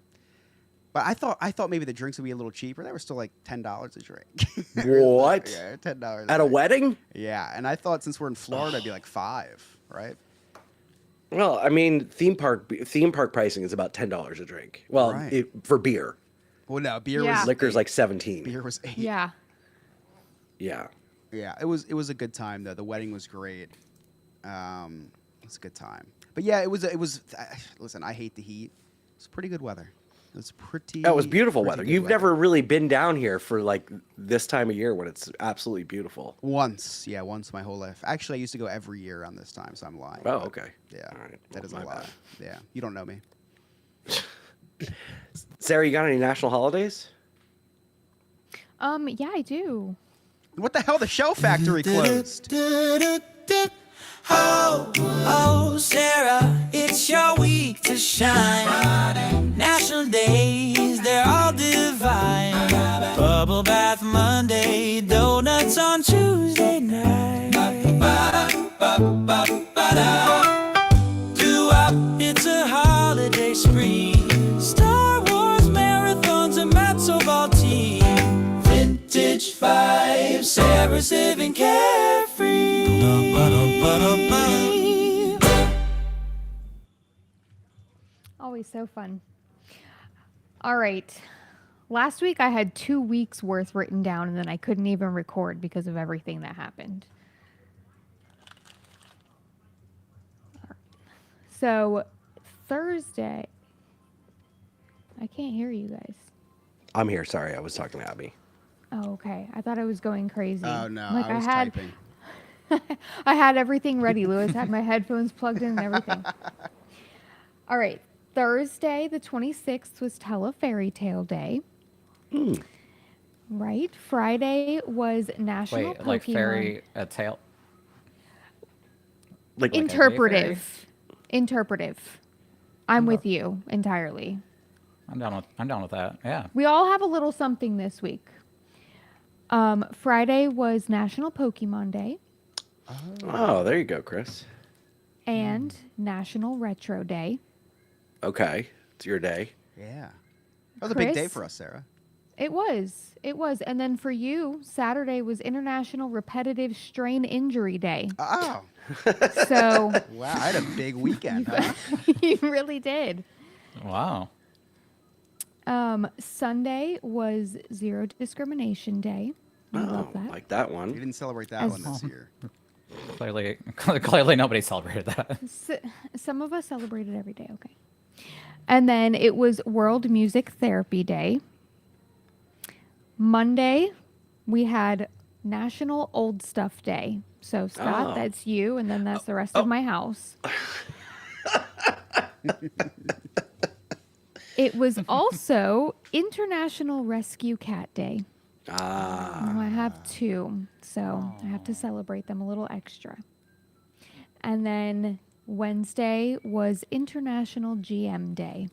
But I thought maybe the drinks would be a little cheaper. They were still like $10 a drink. What? Yeah, $10 At a wedding? Yeah, and I thought since we're in Florida, it'd be like $5, right? Well, I mean, theme park pricing is about $10 a drink. Well, Right. for beer. Well, no, beer Yeah. was Liquor's 8. like 17. Beer was 8. Yeah. Yeah. Yeah, it was a good time though. The wedding was great. It was a good time. But yeah, it was. Listen, I hate the heat. It's pretty good weather. It was pretty. That was beautiful pretty weather. good You've weather. never really been down here for like this time of year when it's absolutely beautiful. Once my whole life. Actually, I used to go every year around this time, so I'm lying. Oh, but okay. Yeah, All right. that Well, is a my lie. bad. Yeah, you don't know me. Sarah, you got any national holidays? Yeah, I do. What the hell? The Show Factory closed. Oh, Sarah, it's your week to shine. National days, they're all divine. Bubble bath Monday, donuts on Tuesday night. Do-up, it's a holiday spree. Star Wars marathons and matzo ball tea. Vintage vibes, Sarah's living carefree. Always so fun. All right. Last week I had 2 weeks worth written down and then I couldn't even record because of everything that happened. So Thursday, I can't hear you guys. I'm here. Sorry, I was talking to Abby. Oh, okay. I thought I was going crazy. Oh no, Like I was had, typing. I had everything ready. Lewis had my headphones plugged in and everything. All right. Thursday, the 26th, was Tell a Fairy Tale Day. Right. Friday was National Wait, Pokemon. like fairy a tail. Like, Interpretive. Interpretive. I'm with you entirely. I'm down with that. Yeah. We all have a little something this week. Friday was National Pokemon Day oh, there you go, Chris. and National Retro Day. Okay, it's your day. Yeah, that was a big day Chris? for us, Sarah. It was. It was. And then for you, Saturday was International Repetitive Strain Injury Day. Oh, So wow! I had a big weekend, huh? you really did. Wow. Sunday was Zero Discrimination Day. I love that. Like that We one. didn't celebrate that As- one this year. Clearly nobody celebrated that. Some of us celebrated every day, okay. And then it was World Music Therapy Day. Monday, we had National Old Stuff Day. So, Scott, Oh. that's you, and then that's the rest of my house. It was also International Rescue Cat Day. Ah, Oh, I have 2, so I have to celebrate them a little extra. And then Wednesday was International GM Day.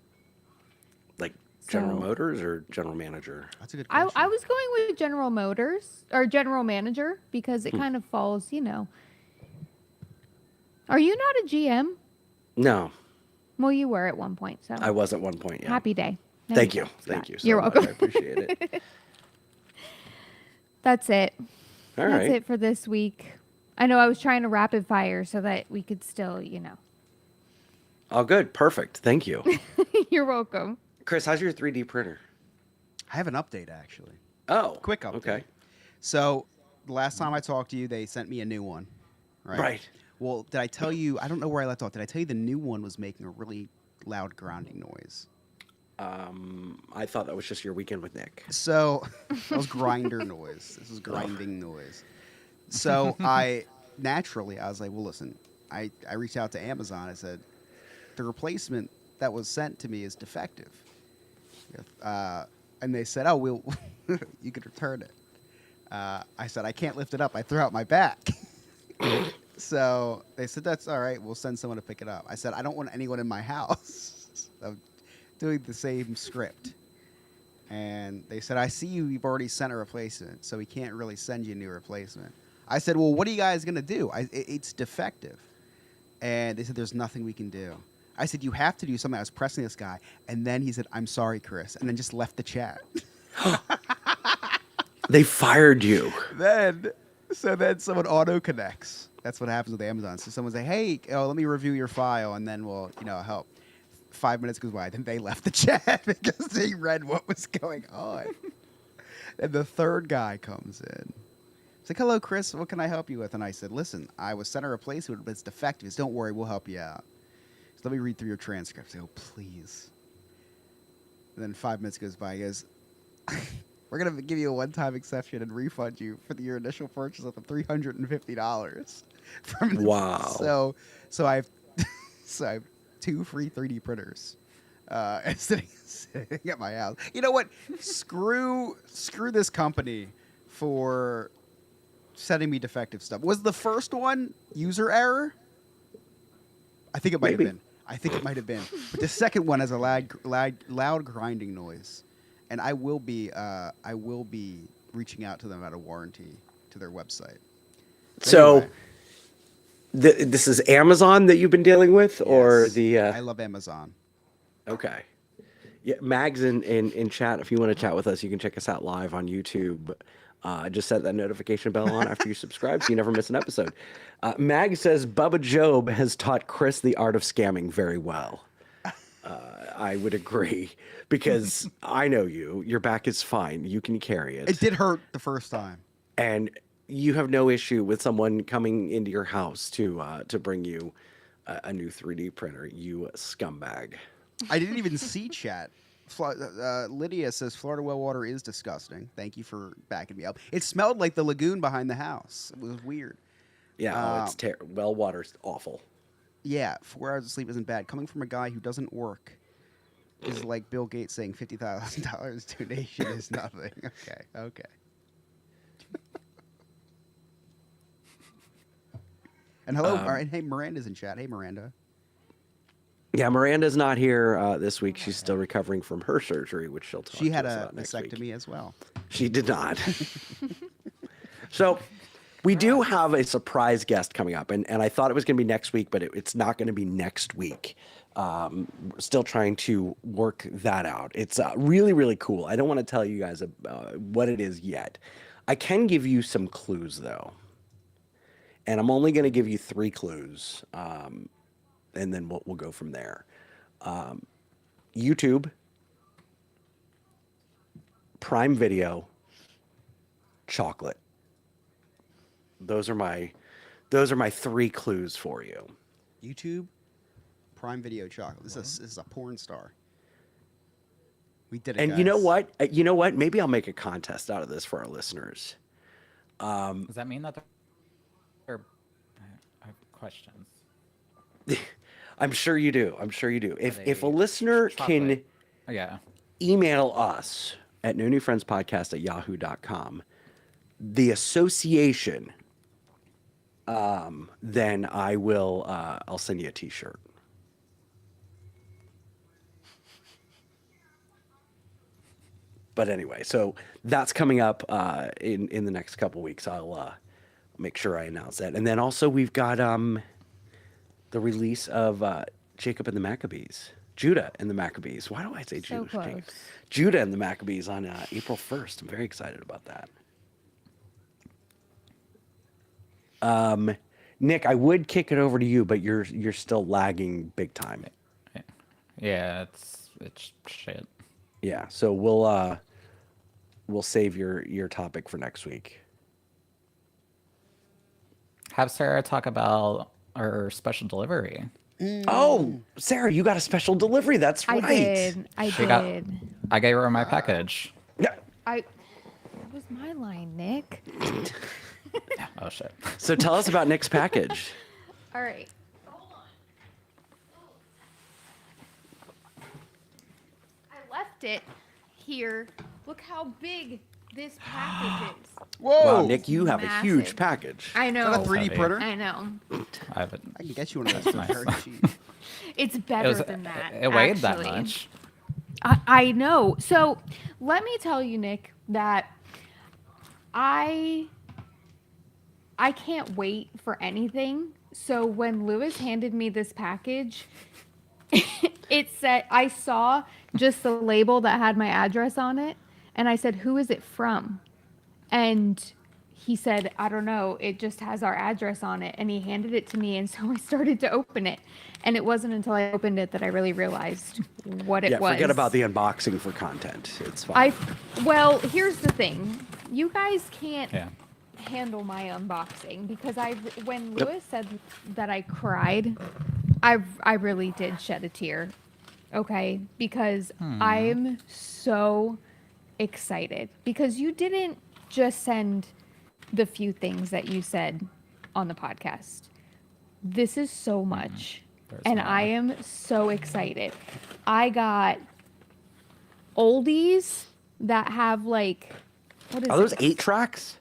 like General So- Motors or General Manager? That's a good I question. was going with General Motors or General Manager because it kind of falls, Are you not a GM? No, Well, you were at one point, so I was at one point. Yeah. happy day. There Thank you. go, Thank Scott. you. So You're much. welcome. I appreciate it. That's it. All That's right. it for this week. I know I was trying to rapid fire so that we could still, All good. Perfect. Thank you. You're welcome. Chris, how's your 3D printer? I have an update actually. Oh, Quick update. Okay. So, the last time I talked to you, they sent me a new one. Right. Well, did I tell you? I don't know where I left off. Did I tell you the new one was making a really loud grounding noise? I thought that was just your weekend with Nick. So that was grinder noise. This is grinding noise. So I was like, well, listen, I reached out to Amazon. I said, the replacement that was sent to me is defective. And they said, oh, you could return it. I said, I can't lift it up. I threw out my back. So they said, that's all right. We'll send someone to pick it up. I said, I don't want anyone in my house. I'm doing the same script. And they said, I see you've already sent a replacement, so we can't really send you a new replacement. I said, well, what are you guys going to do? It's defective. And they said, there's nothing we can do. I said, you have to do something. I was pressing this guy. And then he said, I'm sorry, Chris. And then just left the chat. They fired you. Then someone auto connects. That's what happens with Amazon. So someone say, hey, let me review your file, and then we'll, help. 5 minutes goes by. Then they left the chat because they read what was going on. And the third guy comes in. It's like, hello, Chris. What can I help you with? And I said, listen, I was sent a replacement, but it's defective. He said, don't worry. We'll help you out. So let me read through your transcript. I go, please. And then 5 minutes goes by. He goes, we're going to give you a one-time exception and refund you for your initial purchase of the $350. Wow. So I have 2 free 3D printers sitting at my house. You know what? Screw this company for sending me defective stuff. Was the first one user error? I think it might have been. I think it might have been. But the second one has a loud grinding noise, and I will be reaching out to them out of warranty to their website. So. Anyway. This is Amazon that you've been dealing with, or Yes, the? I love Amazon. Okay. Yeah, Mag's in chat. If you want to chat with us, you can check us out live on YouTube. Just set that notification bell on after you subscribe so you never miss an episode. Mag says, Bubba Job has taught Chris the art of scamming very well. I would agree, because I know you. Your back is fine. You can carry it. It did hurt the first time. And you have no issue with someone coming into your house to bring you a new 3D printer, you scumbag. I didn't even see chat. Lydia says Florida well water is disgusting. Thank you for backing me up. It smelled like the lagoon behind the house. It was weird. Yeah, it's well water's awful. Yeah, 4 hours of sleep isn't bad. Coming from a guy who doesn't work is like Bill Gates saying $50,000 donation is nothing. Okay. And hello, and hey, Miranda's in chat. Hey, Miranda. Yeah, Miranda's not here this week. She's still recovering from her surgery, which she'll talk She had to us a about next week. vasectomy as well. She did not. So we do have a surprise guest coming up, and I thought it was going to be next week, but it's not going to be next week. We're still trying to work that out. It's really, really cool. I don't want to tell you guys what it is yet. I can give you some clues, though. And I'm only going to give you 3 clues, and then we'll go from there. YouTube, Prime Video, chocolate. Those are my 3 clues for you. YouTube, Prime Video, chocolate. This is a porn star. We did it. And guys. you know what? Maybe I'll make a contest out of this for our listeners. Does that mean that I have questions? I'm sure you do. If a listener can email us at nonewfriendspodcast@yahoo.com, the association, then I will. I'll send you a T-shirt. But anyway, so that's coming up in the next couple weeks. I'll make sure I announce that. And then also we've got the release of Jacob and the Maccabees. Judah and the Maccabees. Why do I say Judah? So close. Judah and the Maccabees on April 1st. I'm very excited about that. Nick, I would kick it over to you, but you're still lagging big time. Yeah, it's shit. Yeah, so we'll save your topic for next week. Have Sarah talk about our special delivery. Oh, Sarah, you got a special delivery. That's right. I did. I gave her my package. Yeah. It was my line, Nick. Oh shit. So tell us about Nick's package. All right. I left it here. Look how big This package is. Whoa! Wow, Nick, you have a huge Massive. package. I Is know. that a 3D Heavy. printer? I know. I have it. I can get you one of those. Nice. Very cheap. It's It, better was, than that. it weighed that actually. much. I know. So let me tell you, Nick, that I can't wait for anything. So when Lewis handed me this package, it said, I saw just the label that had my address on it, and I said, "Who is it from?" And he said, "I don't know. It just has our address on it." And he handed it to me, and so I started to open it. And it wasn't until I opened it that I really realized what it was. Forget about the unboxing for content. It's fine. Well, here's the thing. You guys can't Yeah. handle my unboxing because when Lewis said that I cried, I really did shed a tear. Okay? Because I'm so excited because you didn't just send the few things that you said on the podcast. This is so much. There's And more. I am so excited. I got oldies that have like, what is Are those it? 8 tracks?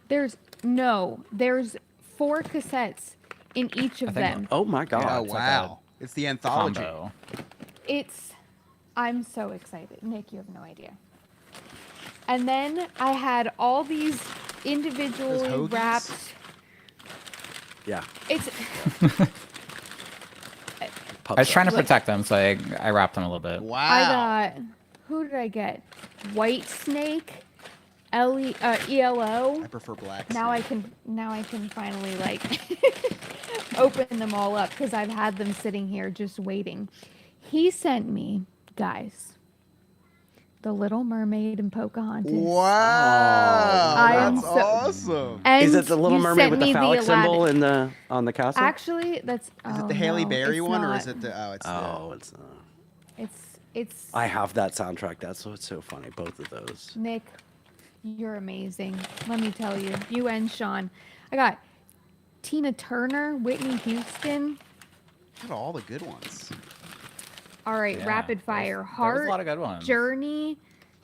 There's 4 cassettes in each of I think- them. Oh my god. Oh it's like wow! It's the anthology. Combo. I'm so excited. Nick, you have no idea. And then I had all these individually hoagies? wrapped. Yeah. It's I was trying to Like- protect them, so I wrapped them a little bit. Wow! I got, who did I get? White Snake, ELO. I prefer black. Now I snake. can finally like open them all up because I've had them sitting here just waiting. He sent me, guys, The Little Mermaid and Pocahontas. Wow! I am That's so- awesome. And Is it the Little you Mermaid sent with the me phallic symbol Aladdin. on the castle? Actually, that's. Is it the Halle Berry it's one or not. is it the? Oh, it's. Oh, it's. It's. I have that soundtrack. That's what's so funny. Both of those. Nick, you're amazing. Let me tell you. You and Sean. I got Tina Turner, Whitney Houston. Look at all the good ones. All right, Yeah, rapid fire. there was Heart, a lot of good ones. Journey,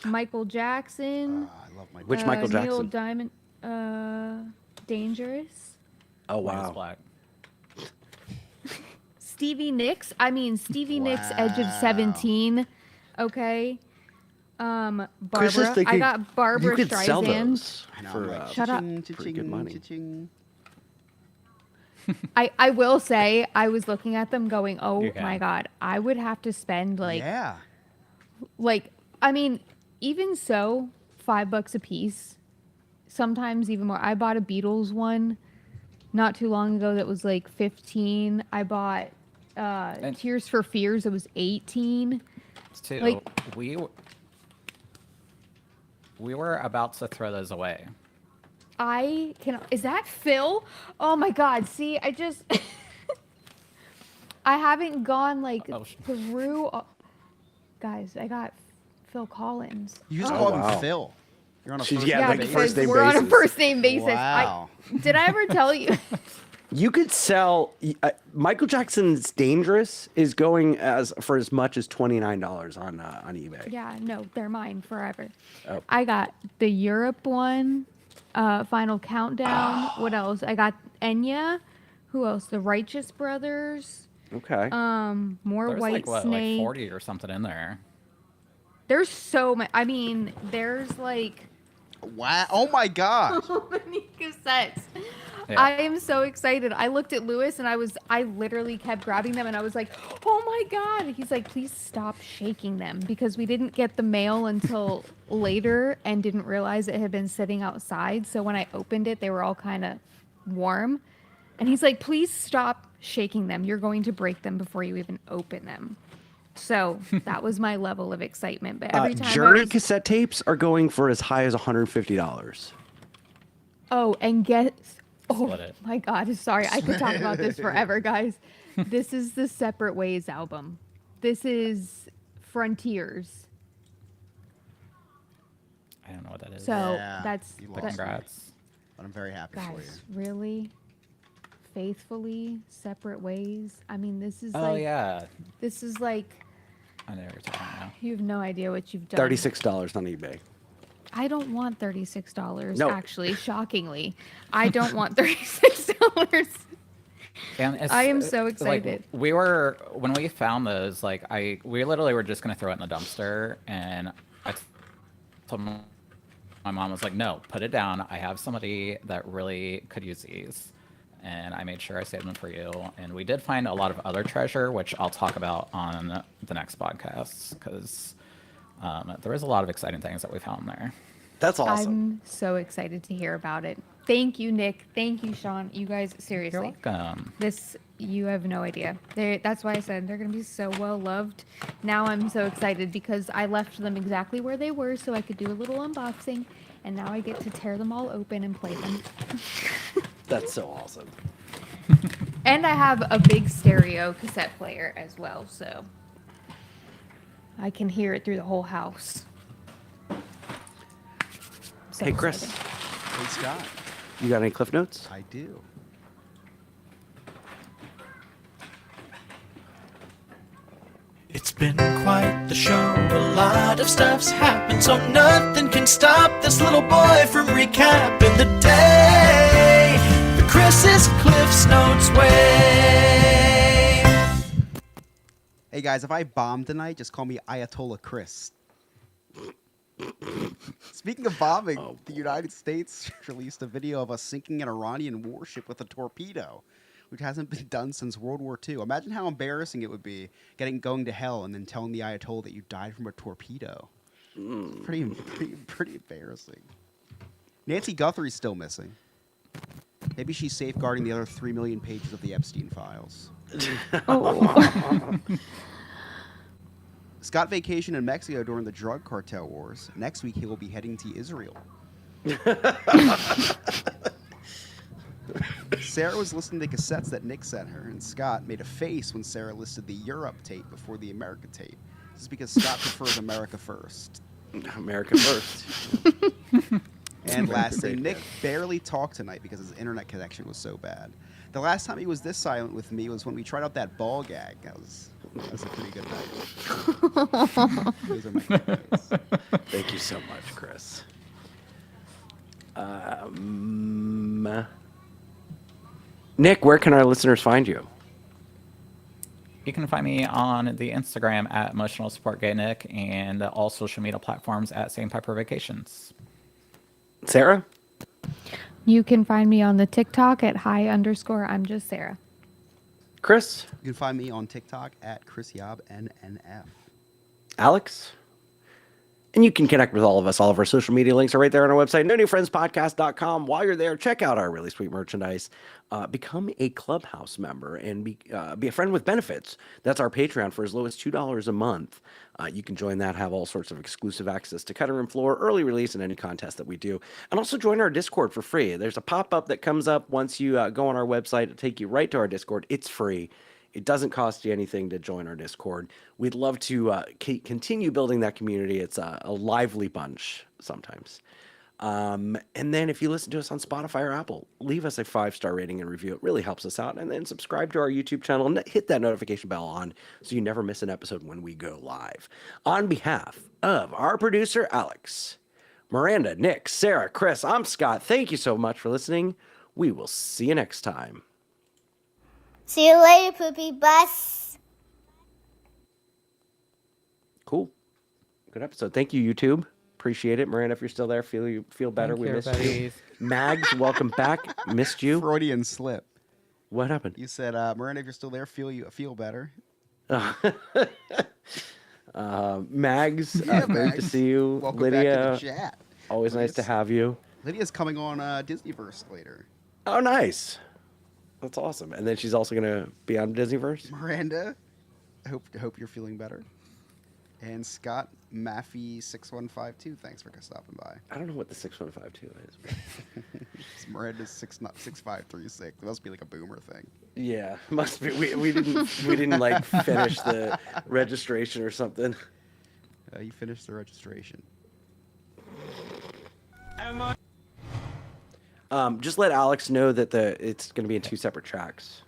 Michael Jackson. I love my. Which Michael Neil Jackson? Diamond. Dangerous. Oh White is wow. black. Stevie Nicks. Nicks, Edge of Wow. 17. Okay. Chris, Barbara. just think I you- got Barbara You could sell Streisand. those I know. for I'm like, Shut up. cha-ching, pretty good cha-ching, money. cha-ching. I will say I was looking at them going, oh You can. my god, I would have to spend Yeah. even so, $5 a piece. Sometimes even more. I bought a Beatles one not too long ago that was like 15. I bought And- Tears for Fears. It was 18. Too. Like- We were about to throw those away. Is that Phil? Oh my god. See, I just I haven't gone like Oh, through guys, I got Phil Collins. You just Oh, called wow. him Phil. You're on a She's- first yeah, name like basis. first name we're on a basis. first name basis. Wow. Did I ever tell you? You could sell. Michael Jackson's "Dangerous" is going for as much as $29 on eBay. Yeah, no, they're mine forever. Oh. I got the Europe one, Final Countdown. What else? I got Enya. Who else? The Righteous Brothers. Okay. More There's White like what, Snake. like 40 or something in there. There's so many. I mean, there's like Wow. Oh my God. so many cassettes. Yeah. I am so excited. I looked at Lewis and I literally kept grabbing them and I was like, oh my God. He's like, please stop shaking them because we didn't get the mail until later and didn't realize it had been sitting outside. So when I opened it, they were all kind of warm. And he's like, please stop shaking them. You're going to break them before you even open them. So that was my level of excitement. But every time Journey cassette tapes are going for as high as $150. Oh, and oh Split it. my God, sorry. I could talk about this forever, guys. This is the Separate Ways album. This is Frontiers. I don't know what that is. So Yeah, that's you But lost me. congrats. But I'm very happy for you. guys, really? Faithfully Separate Ways. I mean, this is Oh like yeah, this is like I know what you're talking about. you have no idea what you've done. $36 on eBay. I don't want $36. No. Actually, shockingly, I don't want $36. And I am so like, excited. when we found those, like we literally were just gonna throw it in the dumpster, and I told my mom was like, no, put it down. I have somebody that really could use these, and I made sure I saved them for you. And we did find a lot of other treasure, which I'll talk about on the next podcast, because there is a lot of exciting things that we found there. That's awesome. I'm so excited to hear about it. Thank you, Nick. Thank you, Sean. You guys, seriously. You're welcome. You have no idea. That's why I said they're going to be so well loved. Now I'm so excited because I left them exactly where they were so I could do a little unboxing. And now I get to tear them all open and play them. That's so awesome. And I have a big stereo cassette player as well, so I can hear it through the whole house. So Hey, Chris. excited. Hey, Scott. You got any Cliff Notes? I do. It's been quite the show, a lot of stuff's happened, so nothing can stop this little boy from recapping the day the Chris's Cliff's Notes way. Hey guys, if I bomb tonight, just call me Ayatollah Chris. Speaking of bombing, the United States released a video of us sinking an Iranian warship with a torpedo, which hasn't been done since World War II. Imagine how embarrassing it would be going to hell and then telling the Ayatollah that you died from a torpedo. Pretty embarrassing. Nancy Guthrie's still missing. Maybe she's safeguarding the other 3 million pages of the Epstein files. Oh. Scott vacationed in Mexico during the drug cartel wars. Next week, he will be heading to Israel. Sarah was listening to cassettes that Nick sent her, and Scott made a face when Sarah listed the Europe tape before the America tape. This is because Scott prefers America first. America first. And lastly, Nick barely talked tonight because his internet connection was so bad. The last time he was this silent with me was when we tried out that ball gag. That was a pretty good night. Those are my favorites. Thank you so much, Chris. Nick, where can our listeners find you? You can find me on the Instagram at Emotional Support Gay Nick and all social media platforms at Sandpiper Vacations. Sarah? You can find me on the TikTok at @hi_I'm just Sarah. Chris? You can find me on TikTok at ChrisYobNNF. Alex? And you can connect with all of us. All of our social media links are right there on our website, nonewfriendspodcast.com. While you're there, check out our really sweet merchandise. Become a Clubhouse member and be a friend with benefits. That's our Patreon for as low as $2 a month. You can join that, have all sorts of exclusive access to Cutting Room Floor, early release, and any contest that we do. And also join our Discord for free. There's a pop-up that comes up once you go on our website. It'll take you right to our Discord. It's free. It doesn't cost you anything to join our Discord. We'd love to continue building that community. It's a lively bunch sometimes. And then if you listen to us on Spotify or Apple, leave us a 5-star rating and review. It really helps us out. And then subscribe to our YouTube channel and hit that notification bell on so you never miss an episode when we go live. On behalf of our producer, Alex, Miranda, Nick, Sarah, Chris, I'm Scott. Thank you so much for listening. We will see you next time. See you later, poopy bus. Cool. Good episode. Thank you, YouTube. Appreciate it. Miranda, if you're still there, feel better. Thank We you, missed everybody. you. Mags, welcome back. Missed you. Freudian slip. What happened? You said, Miranda, if you're still there, feel better. Mags, Yeah, great to Mags. see you. Welcome Lydia, back to the chat. always nice to have you. Lydia's coming on Disneyverse later. Oh, nice. That's awesome. And then she's also going to be on Disneyverse? Miranda, I hope you're feeling better. And Scott Maffey6152, thanks for stopping by. I don't know what the 6152 is. It's Miranda's 6536. It must be like a boomer thing. Yeah, must be. We didn't like finish the registration or something. You finished the registration. Just let Alex know that it's going to be in 2 separate tracks.